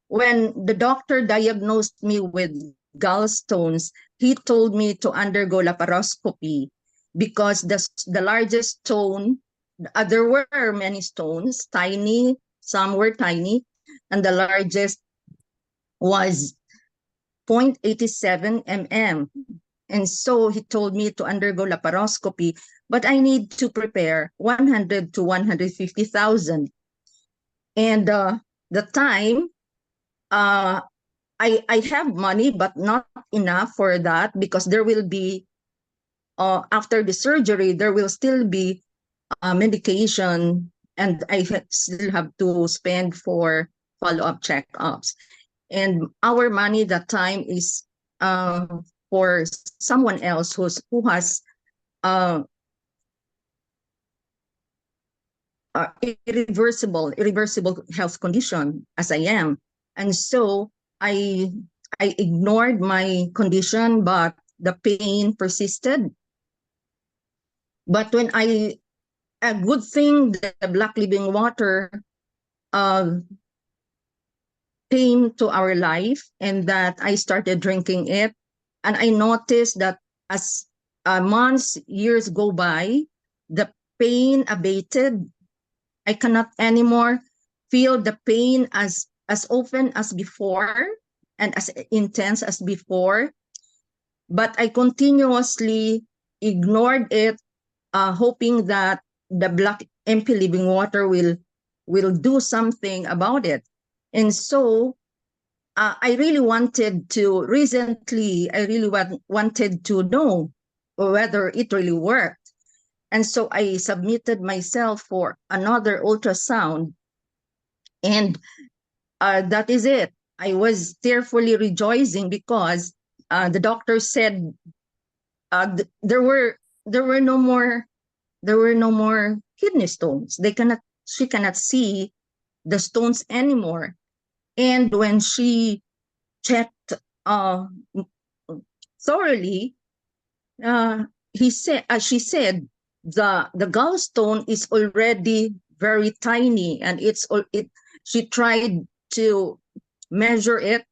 when the doctor diagnosed me with gallstones, he told me to undergo laparoscopy, because the largest stone, there were many stones, tiny, some were tiny, and the largest was 0.87 mm. And so he told me to undergo laparoscopy, but I need to prepare 100 to 150,000. And the time, I have money, but not enough for that, because there will be, after the surgery, there will still be medication, and I still have to spend for follow-up checkups. And our money that time is for someone else who has uh, irreversible health condition, as I am. And so I ignored my condition, but the pain persisted. But when a good thing, the black living water uh, came to our life, and that I started drinking it. And I noticed that as months, years go by, the pain abated. I cannot anymore feel the pain as often as before, and as intense as before. But I continuously ignored it, hoping that the BlackMP living water will do something about it. And so I really wanted to wanted to know whether it really worked. And so I submitted myself for another ultrasound, and that is it. I was tearfully rejoicing because the doctor said there were no more kidney stones. She cannot see the stones anymore. And when she checked thoroughly, she said the gallstone is already very tiny, and it. She tried to measure it,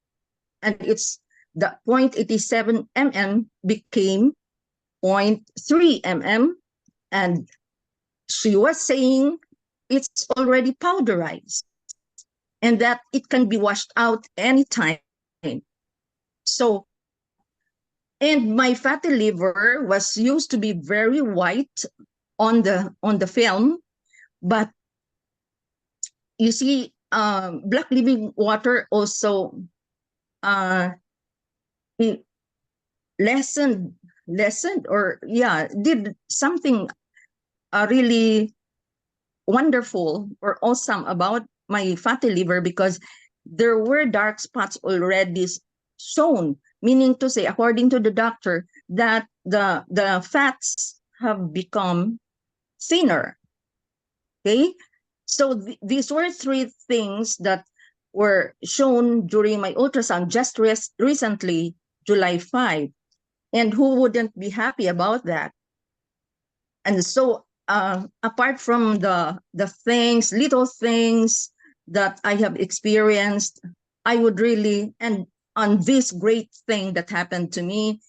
and it's the 0.87 mm became 0.3 mm, and she was saying it's already powderized and that it can be washed out anytime. So, and my fatty liver was used to be very white on the film, but you see, black living water also it lessened or did something really wonderful or awesome about my fatty liver, because there were dark spots already shown, meaning to say, according to the doctor, that the fats have become thinner. Okay, so these were three things that were shown during my ultrasound just recently, July 5. And who wouldn't be happy about that? And so apart from the little things that I have experienced, I would really, and on this great thing that happened to me,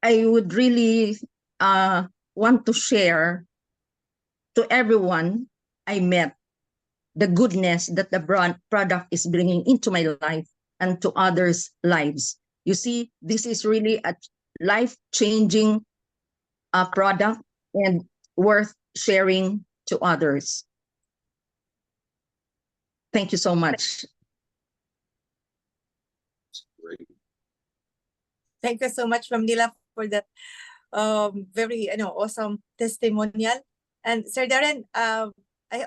I would really want to share to everyone I met the goodness that the product is bringing into my life and to others' lives. You see, this is really a life-changing product and worth sharing to others. Thank you so much. Great. Thank you so much, Ma'am Nila, for that very awesome testimonial. And Sir Darren, I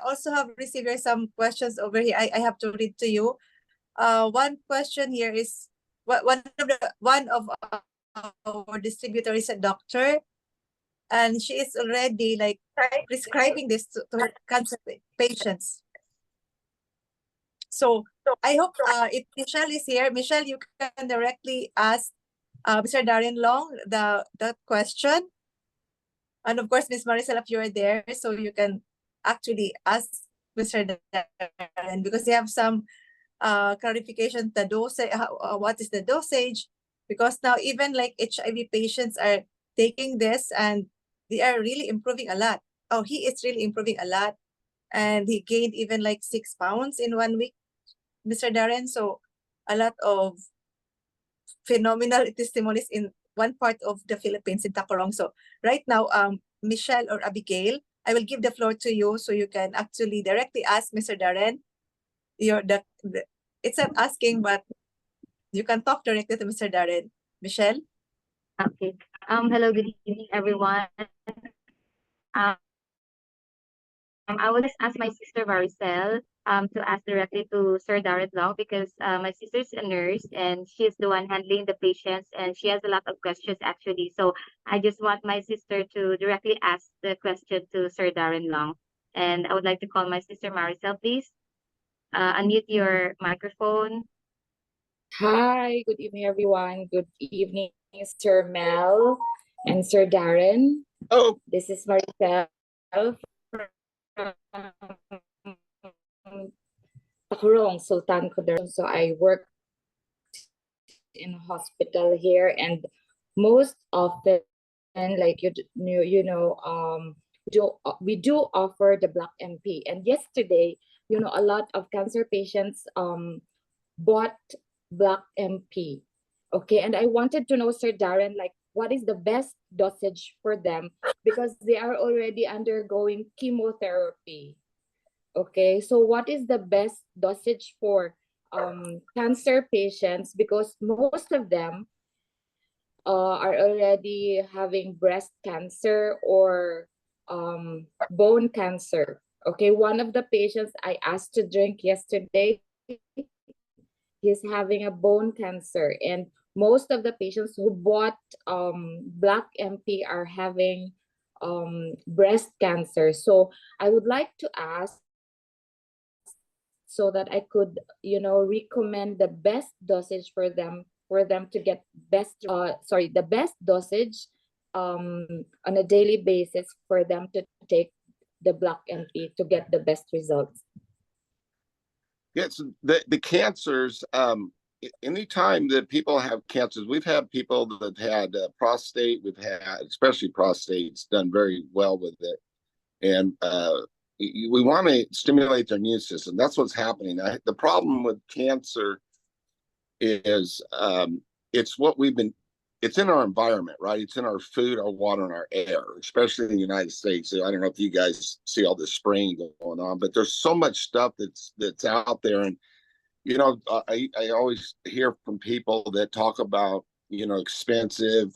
also have received here some questions over here. I have to read to you. One question here is one of our distributor is a doctor, and she is already like prescribing this to her cancer patients. So I hope if Michelle is here, Michelle, you can directly ask Mr. Darren Long that question. And of course, Miss Maricel, if you're there, so you can actually ask Mr. Darren, because they have some clarification, the dosage, what is the dosage, because now even like HIV patients are taking this and they are really improving a lot. Oh, he is really improving a lot, and he gained even like 6 pounds in 1 week, Mr. Darren. So a lot of phenomenal testimonies in one part of the Philippines, in Tacorong. So right now, Michelle or Abigail, I will give the floor to you so you can actually directly ask Mr. Darren. It's not asking, but you can talk directly to Mr. Darren. Michelle? Okay. Hello, good evening, everyone. I will just ask my sister Maricel to ask directly to Sir Darren Long, because my sister's a nurse and she's the one handling the patients and she has a lot of questions actually. So I just want my sister to directly ask the question to Sir Darren Long. And I would like to call my sister Maricel, please. Unmute your microphone. Hi, good evening, everyone. Good evening, Sir Mel and Sir Darren. Oh, This is Maricel from Tacorong, Sultan Kudarat. So I work in a hospital here, and most often, like we do offer the BlackMP. And yesterday, a lot of cancer patients bought BlackMP. Okay, and I wanted to know, Sir Darren, like, what is the best dosage for them, because they are already undergoing chemotherapy. Okay, so what is the best dosage for cancer patients? Because most of them are already having breast cancer or bone cancer. Okay, one of the patients I asked to drink yesterday, he's having a bone cancer, and most of the patients who bought Black MP are having breast cancer. So I would like to ask so that I could, recommend the best dosage for them to get the best dosage on a daily basis for them to take the Black MP to get the best results. Yes, the cancers. Anytime that people have cancers, we've had people that had prostate. We've had, especially prostates, done very well with it, and we want to stimulate their immune system. That's what's happening. The problem with cancer is it's what we've been. It's in our environment, right? It's in our food, our water, and our air, especially in the United States. I don't know if you guys see all this spraying going on, but there's so much stuff that's out there. And I always hear from people that talk about expensive,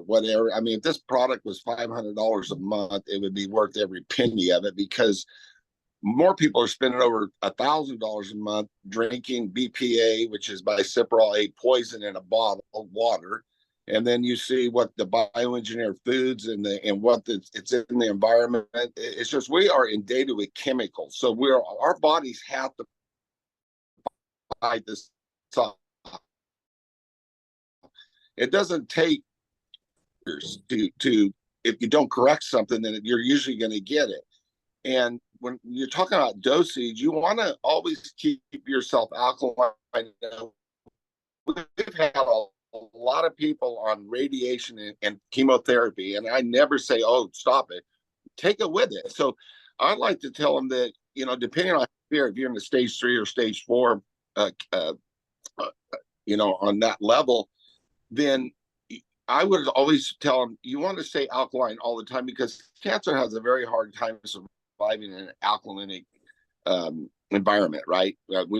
whatever. I mean, if this product was $500 a month, it would be worth every penny of it, because more people are spending over $1,000 a month drinking BPA, which is bisoprolol A poison in a bottle of water. And then you see what the bioengineered foods and what it's in the environment. It's just, we are inundated with chemicals. So our bodies have to fight this off. It doesn't take years to if you don't correct something, then you're usually going to get it. And when you're talking about dosage, you want to always keep yourself alkaline. We've had a lot of people on radiation and chemotherapy, and I never say, "Oh, stop it." Take it with it. So I like to tell them that, depending on if you're in the stage 3 or stage 4, on that level, then I would always tell them you want to stay alkaline all the time, because cancer has a very hard time surviving in an alkalinic environment, right?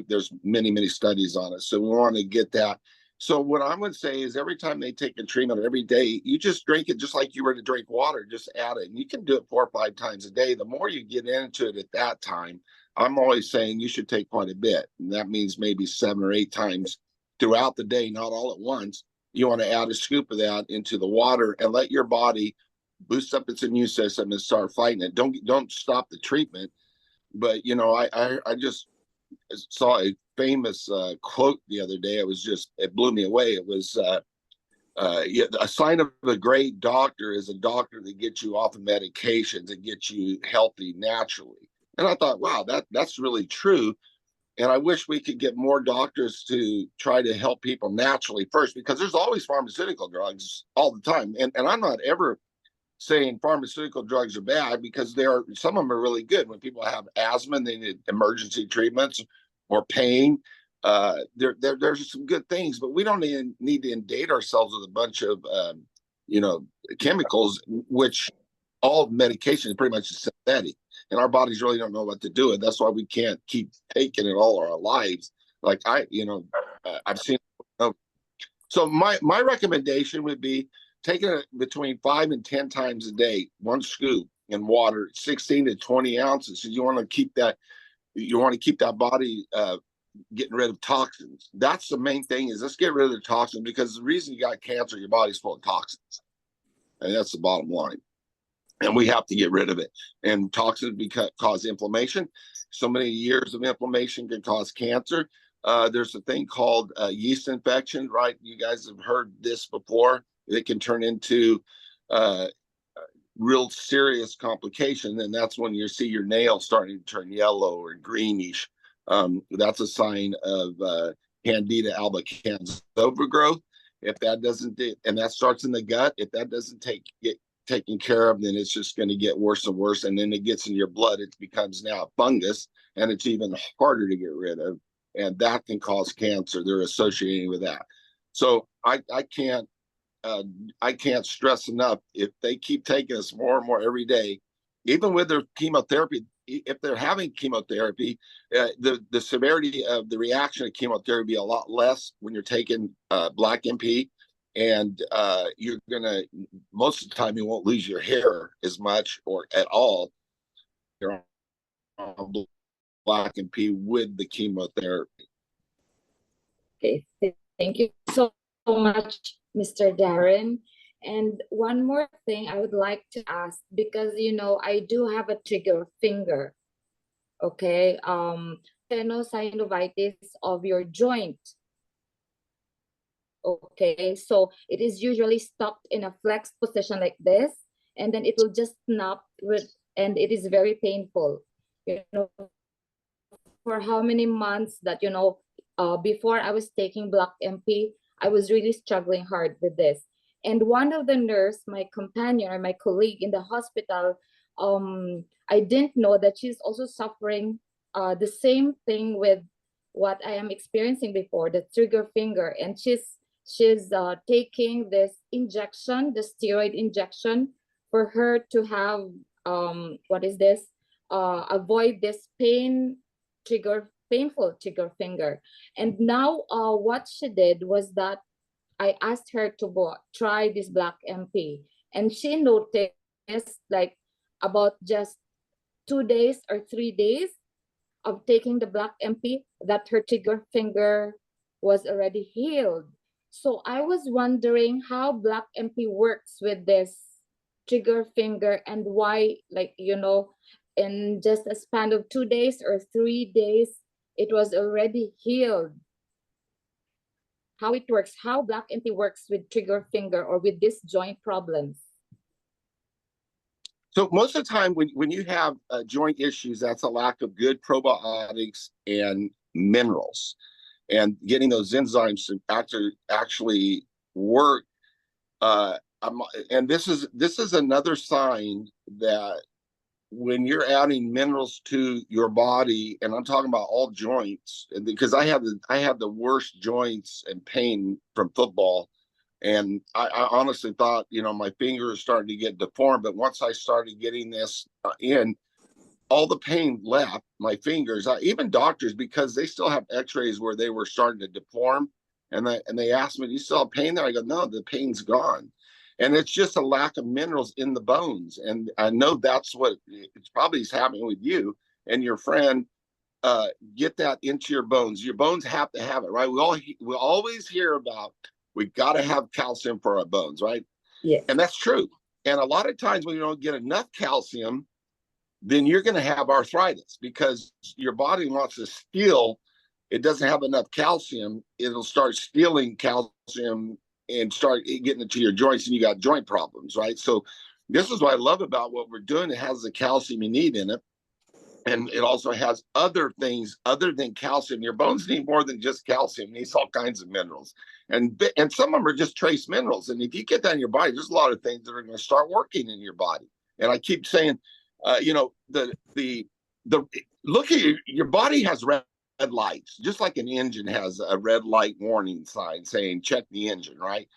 There's many studies on it, so we want to get that. So what I'm going to say is, every time they take a treatment, every day, you just drink it just like you were to drink water. Just add it, and you can do it 4 or 5 times a day. The more you get into it at that time, I'm always saying you should take quite a bit, and that means maybe 7 or 8 times throughout the day, not all at once. You want to add a scoop of that into the water and let your body boost up its immune system and start fighting it. Don't stop the treatment. But I just saw a famous quote the other day. It blew me away. It was a sign of a great doctor is a doctor that gets you off of medications and gets you healthy naturally. And I thought, wow, that's really true. And I wish we could get more doctors to try to help people naturally first, because there's always pharmaceutical drugs all the time. And I'm not ever saying pharmaceutical drugs are bad, because some of them are really good. When people have asthma and they need emergency treatments, or pain, there's some good things, but we don't need to inundate ourselves with a bunch of chemicals, which all medication is pretty much synthetic, and our bodies really don't know what to do with. That's why we can't keep taking it all our lives. Like I've seen. So my recommendation would be taking it between 5 and 10 times a day, 1 scoop in water, 16 to 20 ounces. So you want to keep that. You want to keep that body getting rid of toxins. That's the main thing, is let's get rid of the toxins, because the reason you got cancer, your body's full of toxins, and that's the bottom line. And we have to get rid of it. And toxins cause inflammation. So many years of inflammation can cause cancer. There's a thing called yeast infection, right? You guys have heard this before. It can turn into real serious complication, and that's when you see your nails starting to turn yellow or greenish. That's a sign of Candida albicans overgrowth. If that doesn't, and that starts in the gut, if that doesn't get taken care of, then it's just going to get worse and worse, and then it gets in your blood. It becomes now a fungus, and it's even harder to get rid of, and that can cause cancer. They're associating with that. So I can't stress enough, if they keep taking this more and more every day, even with their chemotherapy, if they're having chemotherapy, the severity of the reaction to chemotherapy be a lot less when you're taking BlackMP, and you're gonna, most of the time you won't lose your hair as much or at all. You're on BlackMP with the chemotherapy. Okay, thank you so much, Mr. Darren. And one more thing I would like to ask, because I do have a trigger finger. Okay, tenosynovitis of your joint. Okay, so it is usually stopped in a flexed position like this, and then it will just snap and it is very painful. For how many months that before I was taking BlackMP, I was really struggling hard with this. And one of the nurse, my companion or my colleague in the hospital, I didn't know that she's also suffering the same thing with what I am experiencing before, the trigger finger, and she's taking this injection, the steroid injection, for her to have avoid this painful trigger finger. And now what she did was that I asked her to try this BlackMP, and she noticed like about just 2 days or 3 days of taking the BlackMP that her trigger finger was already healed. So I was wondering how BlackMP works with this trigger finger, and why, in just a span of 2 days or 3 days, it was already healed. How it works, how BlackMP works with trigger finger or with this joint problems. So most of the time when you have joint issues, that's a lack of good probiotics and minerals, and getting those enzymes to actually work. And this is another sign that when you're adding minerals to your body, and I'm talking about all joints, because I have the worst joints and pain from football. And I honestly thought, my fingers started to get deformed. But once I started getting this in, all the pain left my fingers. Even doctors, because they still have x-rays where they were starting to deform. And they asked me, do you still have pain there? I go, no, the pain's gone. And it's just a lack of minerals in the bones. And I know that's what it's probably is happening with you and your friend. Get that into your bones. Your bones have to have it, right? We always hear about, we got to have calcium for our bones, right? Yeah. And that's true. And a lot of times when you don't get enough calcium, then you're going to have arthritis, because your body wants to steal. It doesn't have enough calcium. It'll start stealing calcium and start getting into your joints, and you got joint problems, right? So this is what I love about what we're doing. It has the calcium you need in it. And it also has other things other than calcium. Your bones need more than just calcium. It needs all kinds of minerals. And some of them are just trace minerals. And if you get that in your body, there's a lot of things that are going to start working in your body. And I keep saying, look at your body has red lights, just like an engine has a red light warning sign saying, check the engine, right?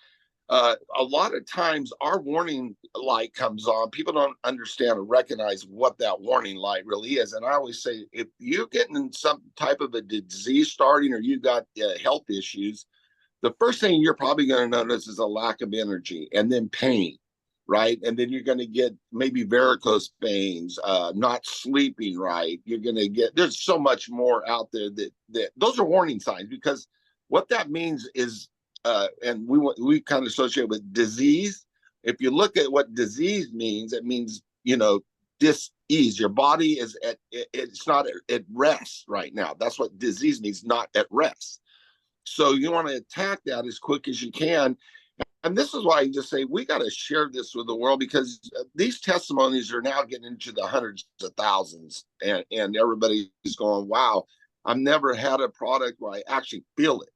A lot of times our warning light comes on. People don't understand or recognize what that warning light really is. And I always say, if you're getting some type of a disease starting, or you got health issues, the first thing you're probably going to notice is a lack of energy, and then pain, right? And then you're going to get maybe varicose veins, not sleeping right. You're going to get, there's so much more out there that those are warning signs, because what that means is, and we kind of associate with disease. If you look at what disease means, it means, dis-ease. Your body is it's not at rest right now. That's what disease means, not at rest. So you want to attack that as quick as you can. And this is why I just say we got to share this with the world, because these testimonies are now getting into the hundreds of thousands, and everybody's going, wow, I've never had a product where I actually feel it.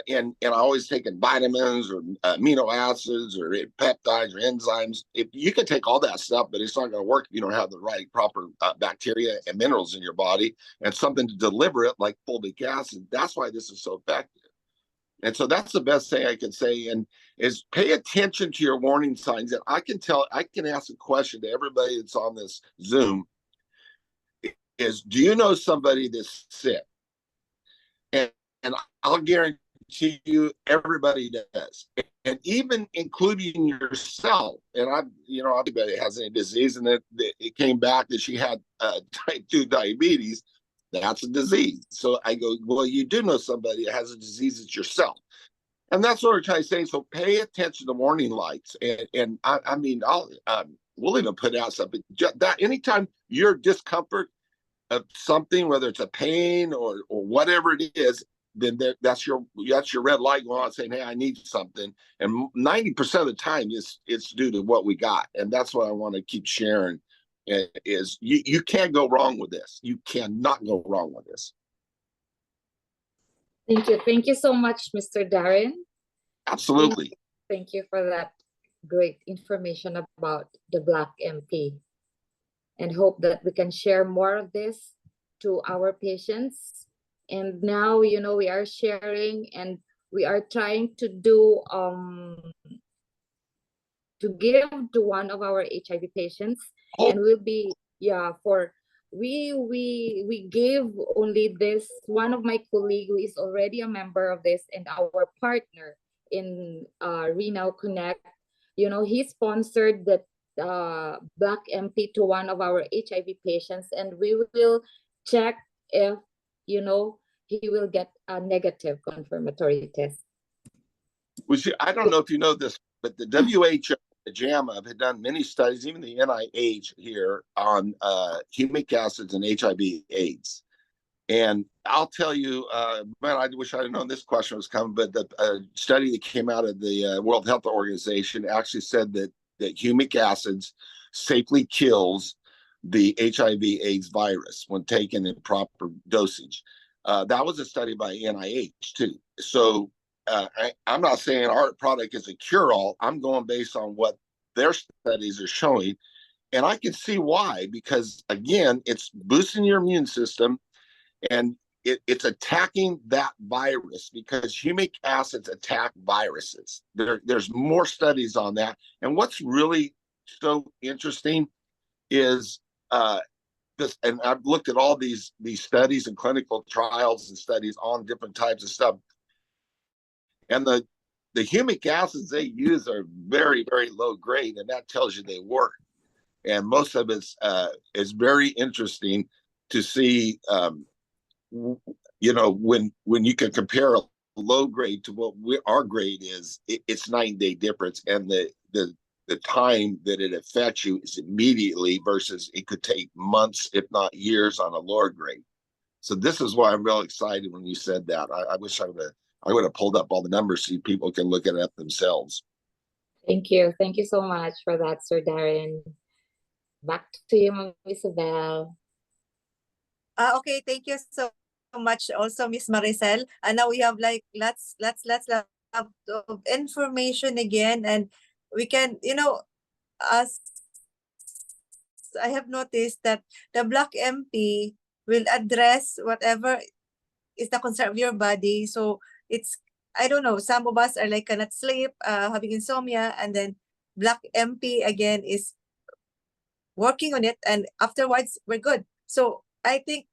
And I always taking vitamins or amino acids or peptides or enzymes. If you can take all that stuff, but it's not going to work if you don't have the right proper bacteria and minerals in your body and something to deliver it, like fulvic acid. That's why this is so effective. And so that's the best thing I can say, and is pay attention to your warning signs. And I can ask a question to everybody that's on this Zoom. is, do you know somebody that's sick? And I'll guarantee you everybody does. And even including yourself. And everybody has any disease, and it came back that she had type 2 diabetes. That's a disease. So I go, well, you do know somebody that has a disease, it's yourself. And that's what we're trying to say. So pay attention to warning lights. And we'll even put out something that anytime you're discomfort of something, whether it's a pain or whatever it is, then that's your red light going on saying, hey, I need something. And 90% of the time it's due to what we got. And that's what I want to keep sharing is you can't go wrong with this. You cannot go wrong with this. Thank you. Thank you so much, Mr. Darren. Absolutely. Thank you for that great information about the BlackMP, and hope that we can share more of this to our patients. And now, we are sharing, and we are trying to do to give to one of our HIV patients, and we'll be we gave only this one of my colleague who is already a member of this, and our partner in Renow Connect. He sponsored the BlackMP to one of our HIV patients, and we will check if he will get a negative confirmatory test. I don't know if you know this, but the WHO, the JAMA, have done many studies, even the NIH here, on humic acids and HIV/AIDS. And I'll tell you, man, I wish I'd known this question was coming, but the study that came out of the World Health Organization actually said that humic acids safely kills the HIV/AIDS virus when taken in proper dosage. That was a study by NIH too. So I'm not saying our product is a cure-all. I'm going based on what their studies are showing. And I can see why, because again, it's boosting your immune system, and it's attacking that virus, because humic acids attack viruses. There's more studies on that. And what's really so interesting is this, and I've looked at all these studies and clinical trials and studies on different types of stuff. And the humic acids they use are very, very low grade, and that tells you they work. And most of it's very interesting to see, when you can compare a low grade to what our grade is, it's 9-day difference, and the time that it affects you is immediately, versus it could take months, if not years, on a lower grade. So this is why I'm real excited when you said that. I wish I would have pulled up all the numbers so people can look at it up themselves. Thank you. Thank you so much for that, Sir Darren. Back to you, Ma'am Isabel. Okay, thank you so much also, Miss Maricel. And now we have like lots of information again, and we can, as I have noticed that the BlackMP will address whatever is the concern of your body. So it's, I don't know, some of us are like cannot sleep, having insomnia, and then BlackMP again is working on it, and afterwards we're good. So I think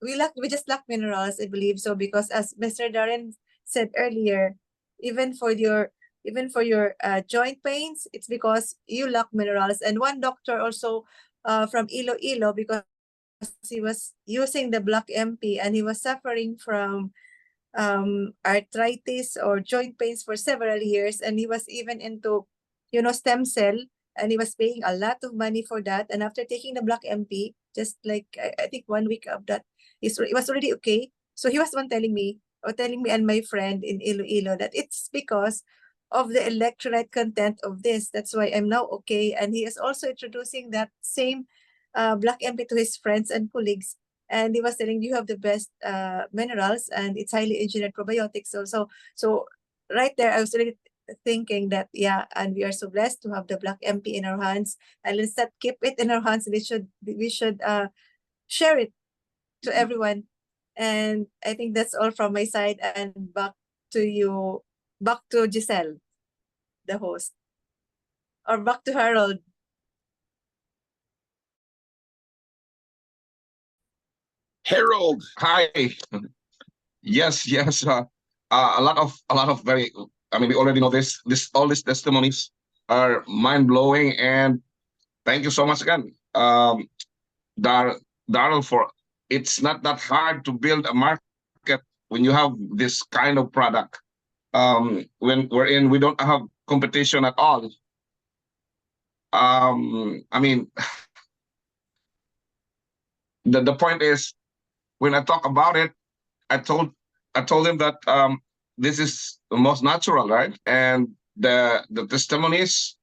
we just lack minerals, I believe so, because as Mr. Darren said earlier, even for your joint pains, it's because you lack minerals. And one doctor also from Iloilo, because he was using the BlackMP and he was suffering from arthritis or joint pains for several years, and he was even into stem cell, and he was paying a lot of money for that. And after taking the BlackMP, just like I think 1 week of that, it was already okay. So he was one telling me and my friend in Iloilo that it's because of the electrolyte content of this. That's why I'm now okay. And he is also introducing that same BlackMP to his friends and colleagues. And he was telling, you have the best minerals, and it's highly engineered probiotics also. So right there, I was really thinking that, yeah, and we are so blessed to have the BlackMP in our hands. And let's not keep it in our hands. We should share it to everyone. And I think that's all from my side. And back to you, back to Giselle, the host, or back to Harold. Harold. Hi. Yes, yes. A lot of very. I mean, we already know this. All these testimonies are mind blowing, and thank you so much again, Dar Darrell. For it's not that hard to build a market when you have this kind of product. When we're in, we don't have competition at all. I mean, the point is when I talk about it, I told I told him that this is the most natural, right? And the testimonies,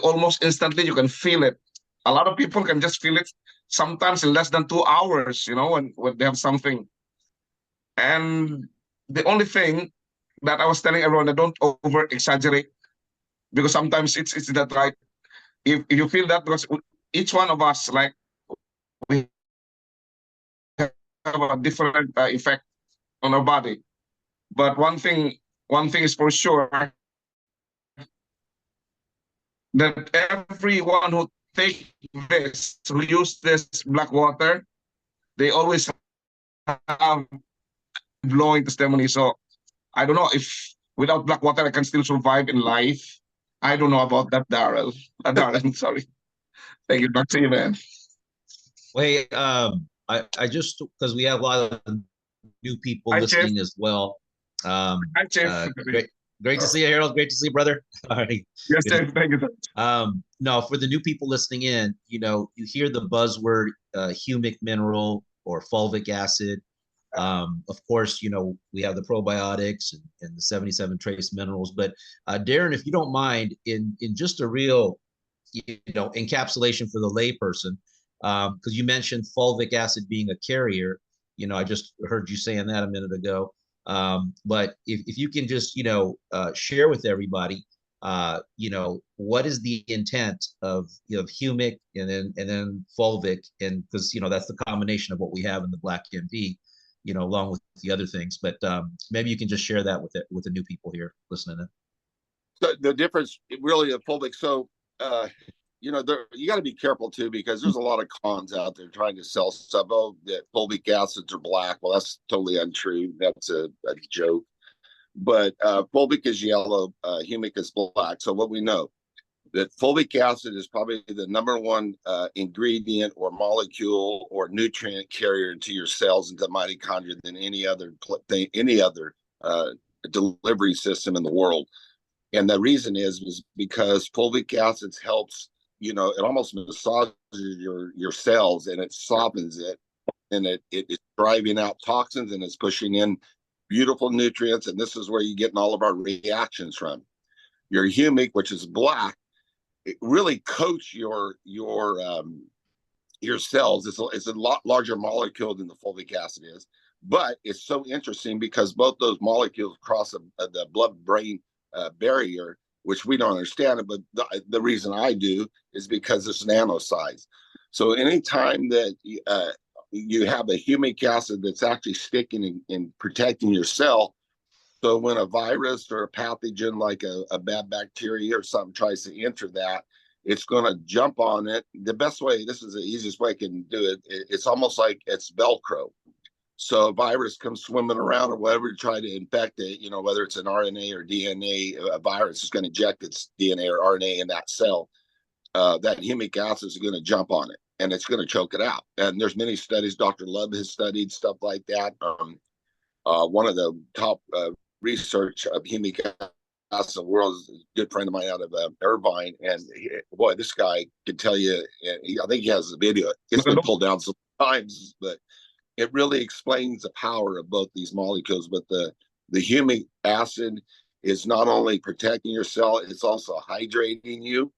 almost instantly you can feel it. A lot of people can just feel it sometimes in less than 2 hours, when they have something. And the only thing that I was telling everyone, that don't over exaggerate, because sometimes it's that, right. If you feel that, because each one of us, like, we have a different effect on our body. But one thing is for sure, that everyone who take this, who use this black water, they always have blowing testimony. So I don't know if without black water I can still survive in life. I don't know about that, Darrell. Darren, sorry. Thank you. Back to you, man. Wait, I just, because we have a lot of new people Hi, Chief. listening as well. Hi, Chief. Great to see you, Harold. Great to see you, brother. All right. Yes, Good. Chief. Thank you. No, for the new people listening in, you hear the buzzword humic mineral or fulvic acid. Of course, we have the probiotics and the 77 trace minerals. But Darren, if you don't mind, in just a real, encapsulation for the layperson, because you mentioned fulvic acid being a carrier. I just heard you saying that a minute ago. But if you can just, share with everybody, what is the intent of, humic and then fulvic, and because, that's the combination of what we have in the Black MP, along with the other things. But maybe you can just share that with the new people here listening in. So the difference really of fulvic. So, you got to be careful too, because there's a lot of cons out there trying to sell stuff. Oh, that fulvic acids are black. Well, that's totally untrue. That's a joke. But fulvic is yellow, humic is black. So what we know, that fulvic acid is probably the number one ingredient or molecule or nutrient carrier into your cells, into mitochondria, than any other delivery system in the world. And the reason is because fulvic acid helps, it almost massages your cells, and it softens it, and it is driving out toxins, and it's pushing in beautiful nutrients. And this is where you're getting all of our reactions from. Your humic, which is black, it really coats your cells. It's a lot larger molecule than the fulvic acid is, but it's so interesting because both those molecules cross the blood-brain barrier, which we don't understand it, but the reason I do is because it's nano size. So anytime that you have a humic acid that's actually sticking and protecting your cell, so when a virus or a pathogen like a bad bacteria or something tries to enter that, it's going to jump on it. The best way, this is the easiest way I can do it, it's almost like it's Velcro. So a virus comes swimming around or whatever to try to infect it, whether it's an RNA or DNA, a virus is going to inject its DNA or RNA in that cell. That humic acid is going to jump on it, and it's going to choke it out. And there's many studies. Dr. Love has studied stuff like that. One of the top research of humic acid in the world is a good friend of mine out of Irvine. And boy, this guy can tell you, I think he has a video. It's been pulled down sometimes, but it really explains the power of both these molecules. But the humic acid is not only protecting your cell, it's also hydrating you.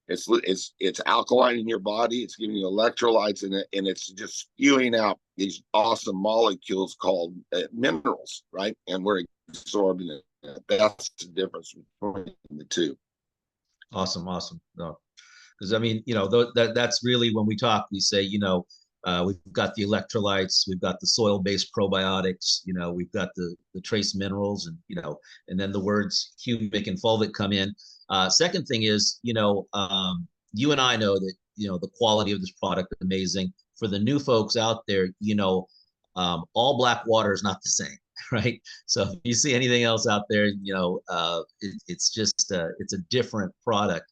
It's alkaline in your body. It's giving you electrolytes in it, and it's just spewing out these awesome molecules called minerals, right? And we're absorbing it. That's the difference between the two. Awesome. No, because I mean, that's really when we talk, we say, we've got the electrolytes, we've got the soil-based probiotics, we've got the trace minerals, and and then the words humic and fulvic come in. Second thing is, you and I know that the quality of this product is amazing. for the new folks out there, all black water is not the same, right? So if you see anything else out there, it's just it's a different product.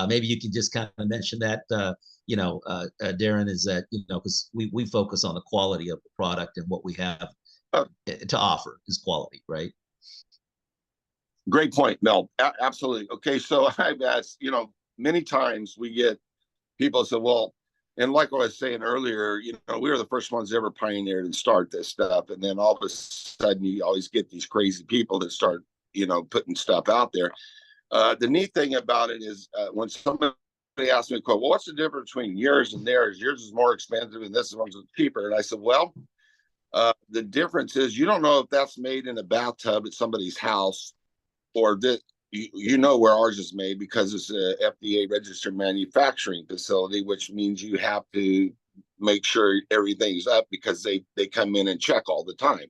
Maybe you can just kind of mention that, Darren, is that, because we focus on the quality of the product, and what we have to offer is quality, right? Great point, Mel. Absolutely. Okay, so I've asked, many times we get people say, well, and like I was saying earlier, we were the first ones ever pioneered and start this stuff. And then all of a sudden you always get these crazy people that start, putting stuff out there. The neat thing about it is when somebody asks me, well, what's the difference between yours and theirs? Yours is more expensive and this one's cheaper. And I said, well, the difference is you don't know if that's made in a bathtub at somebody's house, or that where ours is made, because it's a FDA registered manufacturing facility, which means you have to make sure everything's up, because they come in and check all the time.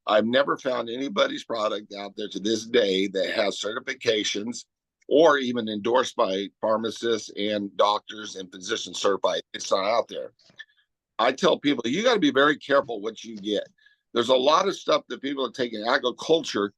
I've never found anybody's product out there to this day that has certifications or even endorsed by pharmacists and doctors and physicians certified. It's not out there. I tell people, you got to be very careful what you get. There's a lot of stuff that people are taking agriculture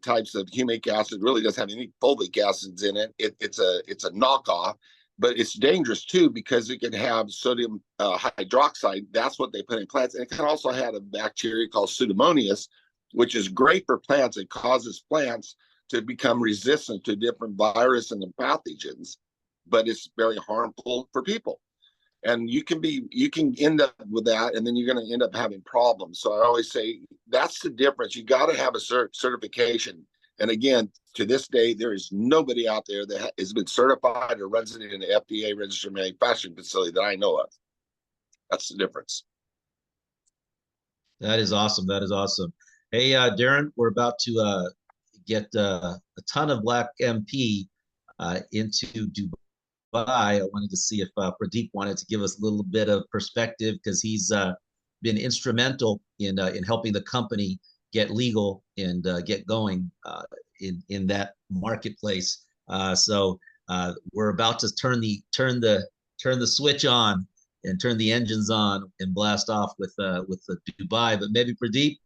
types of humic acid, really doesn't have any fulvic acids in it. It's a knockoff, but it's dangerous too, because it can have sodium hydroxide. That's what they put in plants. And it can also have a bacteria called Pseudomonas, which is great for plants. It causes plants to become resistant to different viruses and pathogens, but it's very harmful for people. And you can end up with that, and then you're going to end up having problems. So I always say that's the difference. You got to have a certification. And again, to this day, there is nobody out there that has been certified or runs it in an FDA registered manufacturing facility that I know of. That's the difference. That is awesome. That is awesome. Hey, Darren, we're about to get a ton of BlackMP into Dubai. I wanted to see if Pradeep wanted to give us a little bit of perspective, because he's been instrumental in helping the company get legal and get going in that marketplace. So we're about to turn the switch on and turn the engines on and blast off with the Dubai. But maybe Pradeep,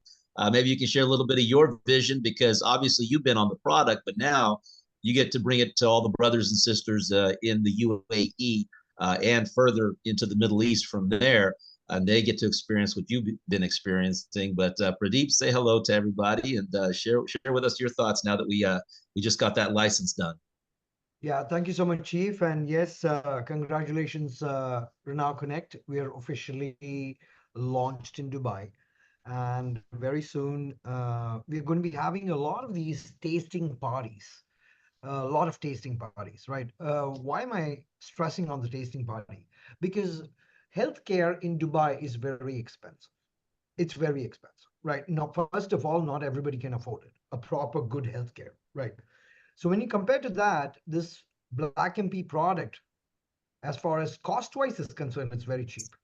maybe you can share a little bit of your vision, because obviously you've been on the product, but now you get to bring it to all the brothers and sisters in the UAE and further into the Middle East from there. And they get to experience what you've been experiencing. But Pradeep, say hello to everybody and share with us your thoughts now that we just got that license done. Yeah, thank you so much, Chief. And yes, congratulations, Renault Connect. We are officially launched in Dubai. And very soon, we're going to be having a lot of these tasting parties. A lot of tasting parties, right? Why am I stressing on the tasting party? Because healthcare in Dubai is very expensive. It's very expensive, right? Now, first of all, not everybody can afford it, a proper good healthcare, right? So when you compare to that, this BlackMP product, as far as cost-wise is concerned, it's very cheap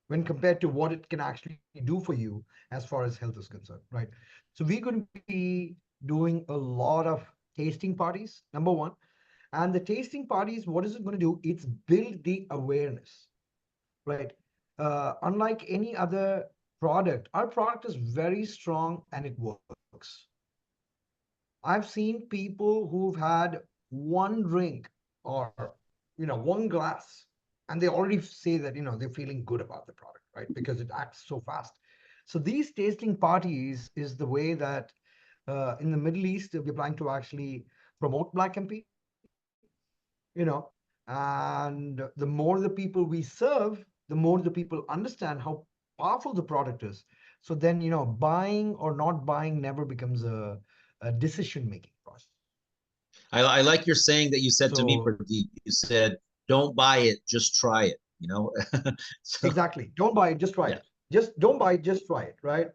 when compared to what it can actually do for you as far as health is concerned, right? So we're going to be doing a lot of tasting parties, number one. And the tasting parties, what is it going to do? It's build the awareness, right? Unlike any other product, our product is very strong and it works. I've seen people who've had one drink or, one glass, and they already say that, they're feeling good about the product, right? Because it acts so fast. So these tasting parties is the way that in the Middle East, we're planning to actually promote BlackMP, and the more the people we serve, the more the people understand how powerful the product is. So then, buying or not buying never becomes a decision-making process. I like your saying that you said to me, So Pradeep. You said, "Don't buy it, just try it." So, exactly, don't buy it, just try yeah. it. Just don't buy it, just try it, right?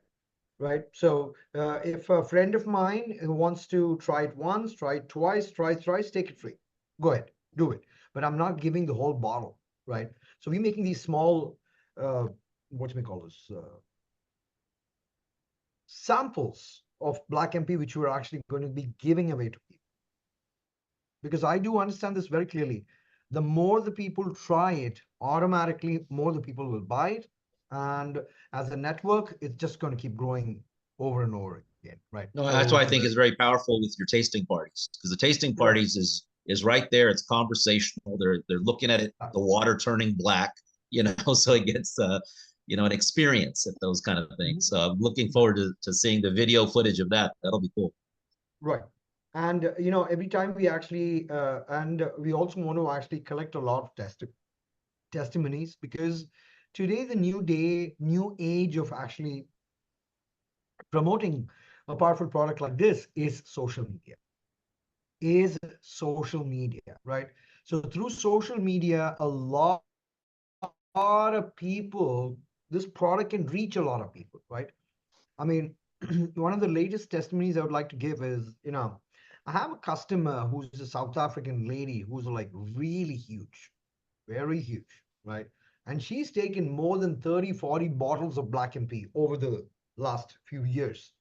Right. So if a friend of mine who wants to try it once, try it twice, try it thrice, take it free. Go ahead, do it. But I'm not giving the whole bottle, right? So we're making these small, what do we call this? Samples of BlackMP, which we're actually going to be giving away to people. Because I do understand this very clearly. The more the people try it automatically more the people will buy it. And as a network, it's just going to keep growing over and over again, right? No, So that's why I think it's very powerful with your tasting parties, because the tasting Right. parties is right there. It's conversational. They're looking at it, the water turning black, so it gets an experience at those kind of things. So I'm looking forward to seeing the video footage of that. That'll be cool. Right. And every time we actually and we also want to actually collect a lot of testimonies, because today the new age of actually promoting a powerful product like this is social media. Right? So through social media, a lot of people, this product can reach a lot of people, right? I mean, one of the latest testimonies I would like to give is, I have a customer who's a South African lady who's like really huge, very huge, right? And she's taken more than 30, 40 bottles of Black MP over the last few years.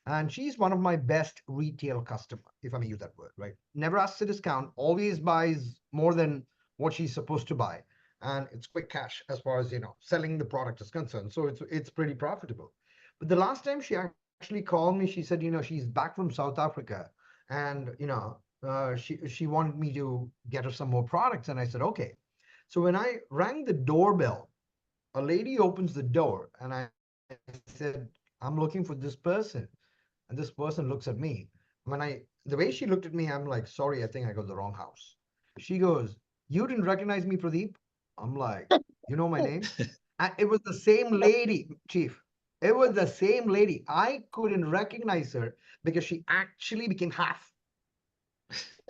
And she's one of my best retail customer, if I may use that word, right? Never asks a discount, always buys more than what she's supposed to buy. And it's quick cash as far as, selling the product is concerned. So it's pretty profitable. But the last time she actually called me, she said, she's back from South Africa, and, she wanted me to get her some more products. And I said, okay. So when I rang the doorbell, a lady opens the door, and I said, I'm looking for this person. And this person looks at me. The way she looked at me, I'm like, sorry, I think I got the wrong house. She goes, you didn't recognize me, Pradeep? I'm like, you know my name? And it was the same lady, Chief. It was the same lady. I couldn't recognize her because she actually became half.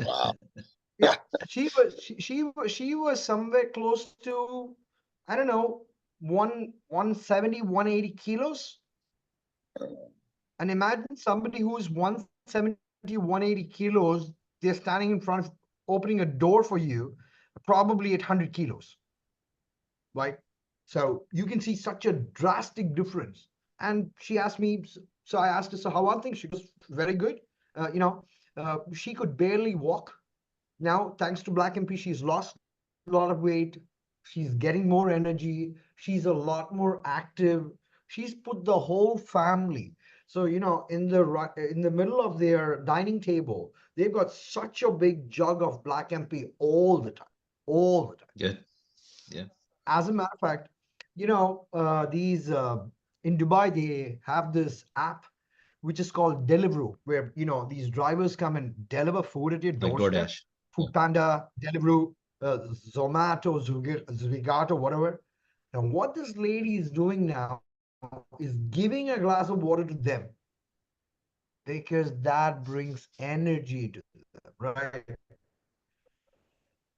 Wow. Yeah, she was somewhere close to, I don't know, 170, 180 kilos. And imagine somebody who is 170, 180 kilos, they're standing in front of opening a door for you, probably at 100 kilos, right? So you can see such a drastic difference. And she asked me, so I asked her, so how are things? She goes, very good. She could barely walk. Now, thanks to Black MP, she's lost a lot of weight. She's getting more energy. She's a lot more active. She's put the whole family. So, in the middle of their dining table, they've got such a big jug of Black MP all the time, all the time. Good. Yeah. As a matter of fact, these in Dubai, they have this app which is called Deliveroo, where these drivers come and deliver food at your Like doorstep. DoorDash. Food Panda, Deliveroo, Zomato, Zwigato, whatever. And what this lady is doing now is giving a glass of water to them, because that brings energy to them, right?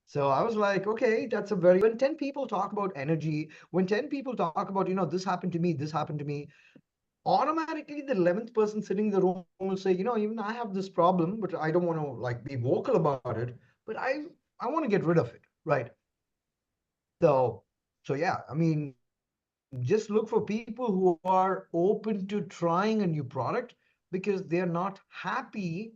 So I was like, okay, that's a very, when 10 people talk about energy, when 10 people talk about, this happened to me, this happened to me, automatically the 11th person sitting in the room will say, even I have this problem, but I don't want to like be vocal about it, but I want to get rid of it, right? So yeah, I mean, just look for people who are open to trying a new product, because they're not happy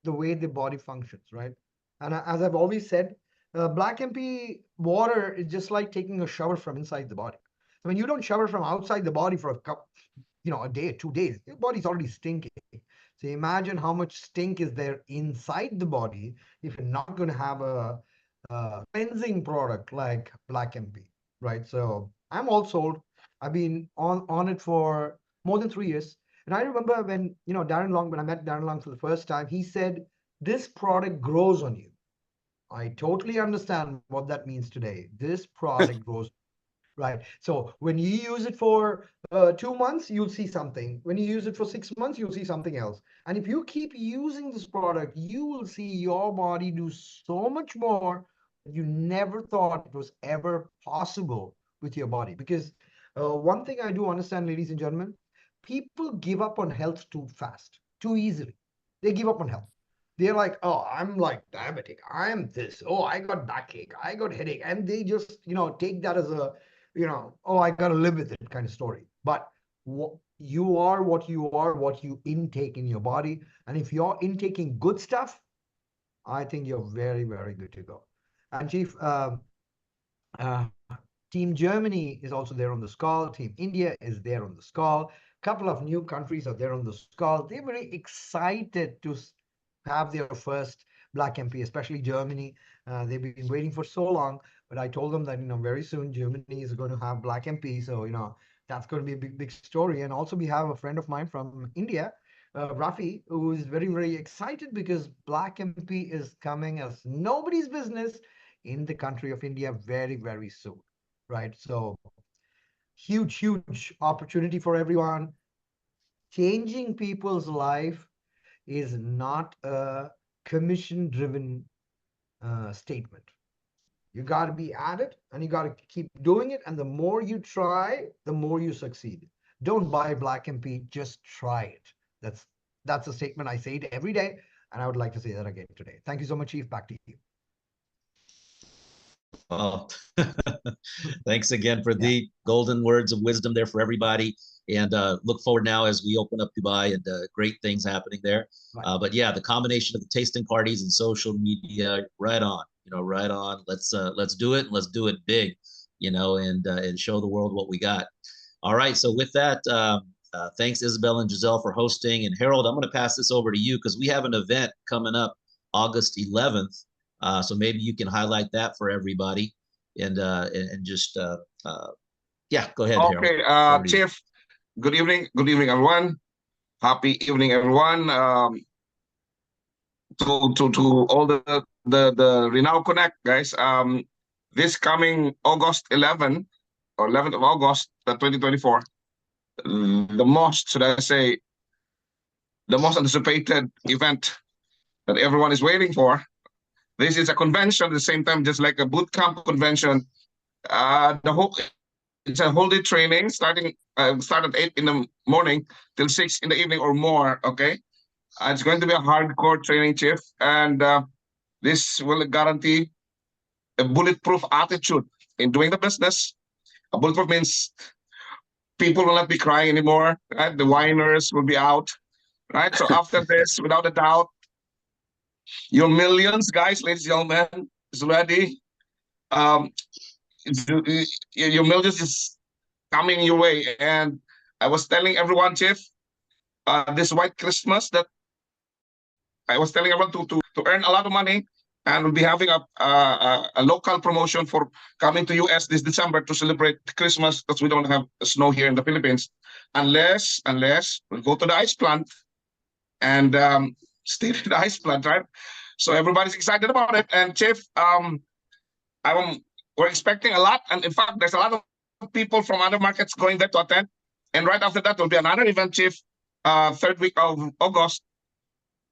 the way the body functions, right? And as I've always said, Black MP water is just like taking a shower from inside the body. I mean, you don't shower from outside the body for a day, 2 days. Your body's already stinking. So imagine how much stink is there inside the body if you're not going to have a cleansing product like Black MP, right? So I'm all sold. I've been on it for more than 3 years. And I remember when, when I met Darren Long for the first time, he said, this product grows on you. I totally understand what that means today. This product grows, right? So when you use it for 2 months, you'll see something. When you use it for 6 months, you'll see something else. And if you keep using this product, you will see your body do so much more that you never thought it was ever possible with your body. Because one thing I do understand, ladies and gentlemen, people give up on health too fast, too easily. They give up on health. They're like, oh, I'm like diabetic. I'm this. Oh, I got backache. I got headache. And they just, take that as a, oh, I got to live with it kind of story. But you are what you intake in your body. And if you're intaking good stuff, I think you're very, very good to go. And Chief, Team Germany is also there on this call. Team India is there on this call. Couple of new countries are there on this call. They're very excited to have their first Black MP, especially Germany. They've been waiting for so long, but I told them that, very soon Germany is going to have Black MP. So, that's going to be a big, big story. And also we have a friend of mine from India, Rafi, who is very, very excited because Black MP is coming as nobody's business in the country of India very, very soon, right? So huge, huge opportunity for everyone. Changing people's life is not a commission-driven statement. You got to be at it and you got to keep doing it. And the more you try, the more you succeed. Don't buy Black MP, just try it. That's a statement I say it every day. And I would like to say that again today. Thank you so much, Chief. Back to you. Well, thanks again for the golden words of wisdom there for everybody. And look forward now as we open up Dubai and great things happening there. Right. But yeah, the combination of the tasting parties and social media, right on, right on. Let's do it. Let's do it big, and show the world what we got. All right. So with that, thanks Isabel and Giselle for hosting. And Harold, I'm going to pass this over to you because we have an event coming up August 11th. So maybe you can highlight that for everybody, and just yeah, go ahead. Okay, Harold. Chief. Good evening, everyone. Happy evening, everyone. To all the Renown Connect guys. This coming August 11 or 11th of August 2024, the most, should I say, the most anticipated event that everyone is waiting for. This is a convention at the same time, just like a boot camp convention. It's a whole day training starting start at 8 in the morning till 6 in the evening or more. Okay, it's going to be a hardcore training, Chief, and this will guarantee a bulletproof attitude in doing the business. A bulletproof means people will not be crying anymore. Right? The whiners will be out. Right. So after this, without a doubt, your millions, guys, ladies and gentlemen, is ready. Your millions is coming your way. And I was telling everyone, Chief, this white Christmas that I was telling everyone to earn a lot of money, and we'll be having a local promotion for coming to US this December to celebrate Christmas because we don't have snow here in the Philippines, unless we'll go to the ice plant and stay at the ice plant, right? So everybody's excited about it. And Chief, we're expecting a lot, and in fact, there's a lot of people from other markets going there to attend. And right after that, there'll be another event, Chief, third week of August.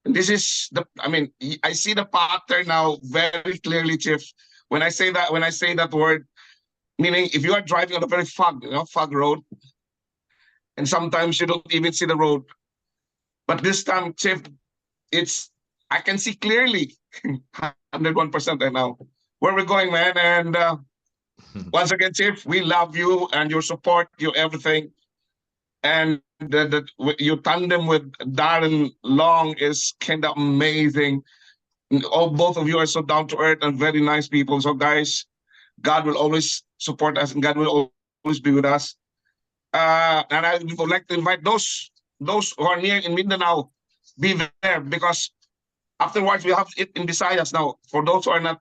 This is I see the pattern now very clearly, Chief. When I say that word, meaning if you are driving on a very fog road, and sometimes you don't even see the road. But this time, Chief, I can see clearly 101% right now where we're going, man. And once again, Chief, we love you and your support, your everything. And your tandem with Darren Long is kind of amazing. Both of you are so down to earth and very nice people. So guys, God will always support us and God will always be with us. And I would like to invite those who are near in Mindanao, be there, because afterwards we have it in Visayas now. For those who are not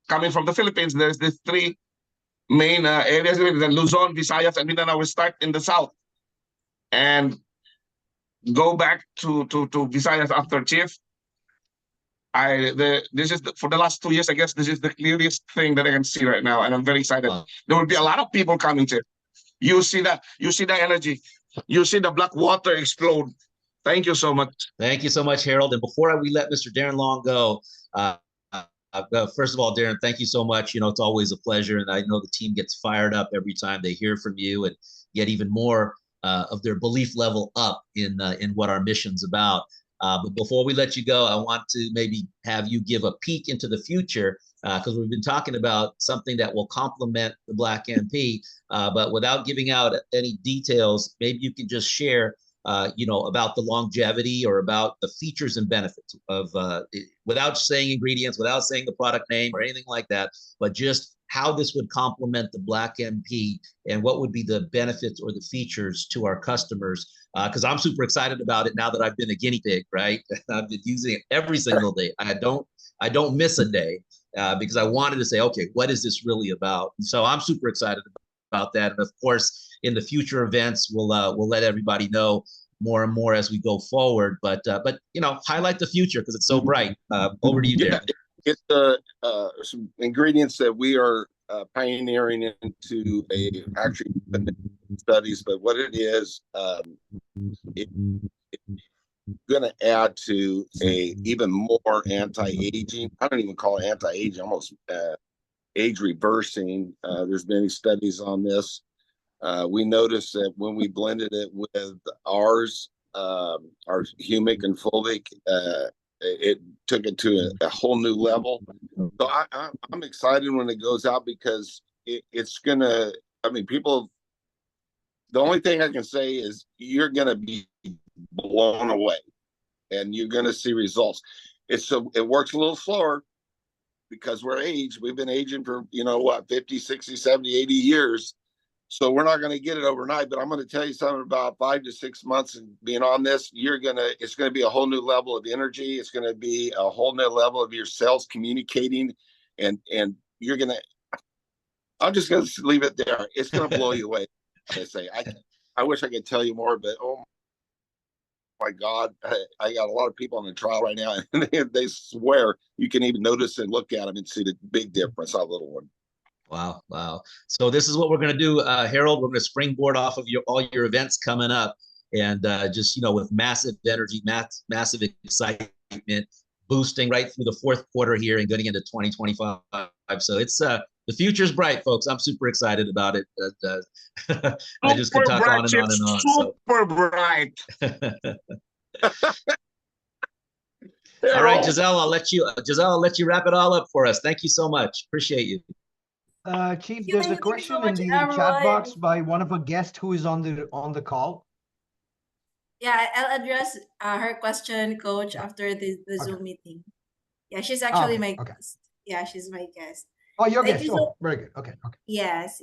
coming from the Philippines, there's the three main areas, the Luzon, Visayas, and Mindanao. We start in the south and go back to Visayas after, Chief. This is for the last 2 years, I guess this is the clearest thing that I can see right now, and I'm very excited. There will be a lot of people coming, Chief. You see the energy, you see the black water explode. Thank you so much. Thank you so much, Harold. And before we let Mr. Darren Long go, first of all, Darren, thank you so much. It's always a pleasure, and I know the team gets fired up every time they hear from you and get even more of their belief level up in what our mission's about. But before we let you go, I want to maybe have you give a peek into the future, because we've been talking about something that will complement the BlackMP, but without giving out any details, maybe you can just share about the longevity or about the features and benefits of, without saying ingredients, without saying the product name or anything like that, but just how this would complement the BlackMP and what would be the benefits or the features to our customers. Because I'm super excited about it now that I've been a guinea pig, right? I've been using it every single day. I don't miss a day because I wanted to say, okay, what is this really about? And so I'm super excited about that. And of course, in the future events, we'll let everybody know more and more as we go forward. But you know, highlight the future because it's so bright. Over to you, Darren. It's some ingredients that we are pioneering into actually studies, but what it is, it's going to add to a even more anti-aging. I don't even call it anti-aging, almost age reversing. There's many studies on this. We noticed that when we blended it with ours, our humic and fulvic, it took it to a whole new level. So I'm excited when it goes out because it's gonna. I mean, people. The only thing I can say is you're gonna be blown away, and you're gonna see results. It works a little slower because we're aged. We've been aging for 50, 60, 70, 80 years. So we're not going to get it overnight, but I'm going to tell you something about 5 to 6 months and being on this, it's going to be a whole new level of energy. It's going to be a whole new level of your cells communicating and you're going to, I'm just going to leave it there. It's going to blow you away. I say, I wish I could tell you more, but oh my God, I got a lot of people on the trial right now and they swear you can even notice and look at them and see the big difference, not a little one. Wow. So this is what we're going to do, Harold. We're going to springboard off of all your events coming up and just, with massive energy, massive excitement, boosting right through the fourth quarter here and getting into 2025. So it's the future's bright, folks. I'm super excited about it. I just could talk on and on and on. Super bright. All right, Giselle, I'll let you wrap it all up for us. Thank you so much. Appreciate you. Chief, there's a question in the chat box by one of our guests who is on the call. Yeah, I'll address her question, Coach, after the Zoom meeting. Yeah, she's actually my guest. Yeah, she's my guest. Oh, your guest. Very good. Okay. Yes.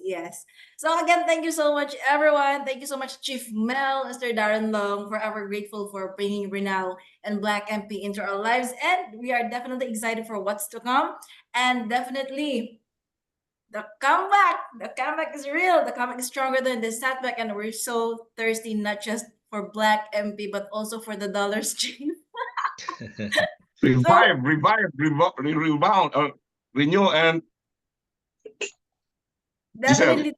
So again, thank you so much, everyone. Thank you so much, Chief Mel, Mr. Darren Long. Forever grateful for bringing Renown and BlackMP into our lives. And we are definitely excited for what's to come. And definitely, the comeback is real. The comeback is stronger than the setback, and we're so thirsty, not just for BlackMP, but also for the dollars, Chief. Rebound, renew, and definitely.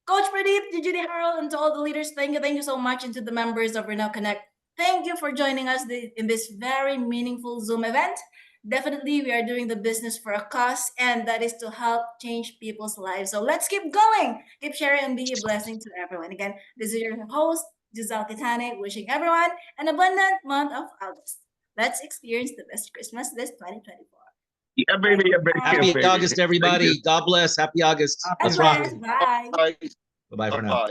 Coach Pradeep, GGD Harold, and to all the leaders, thank you so much, and to the members of Renown Connect, thank you for joining us in this very meaningful Zoom event. Definitely, we are doing the business for a cause, and that is to help change people's lives. So let's keep going, keep sharing, and be a blessing to everyone. Again, this is your host, Giselle Kitane, wishing everyone an abundant month of August. Let's experience the best Christmas this 2024. Yeah, baby. Happy August, everybody. God bless. Happy August. Let's rock. Bye. Bye-bye for now.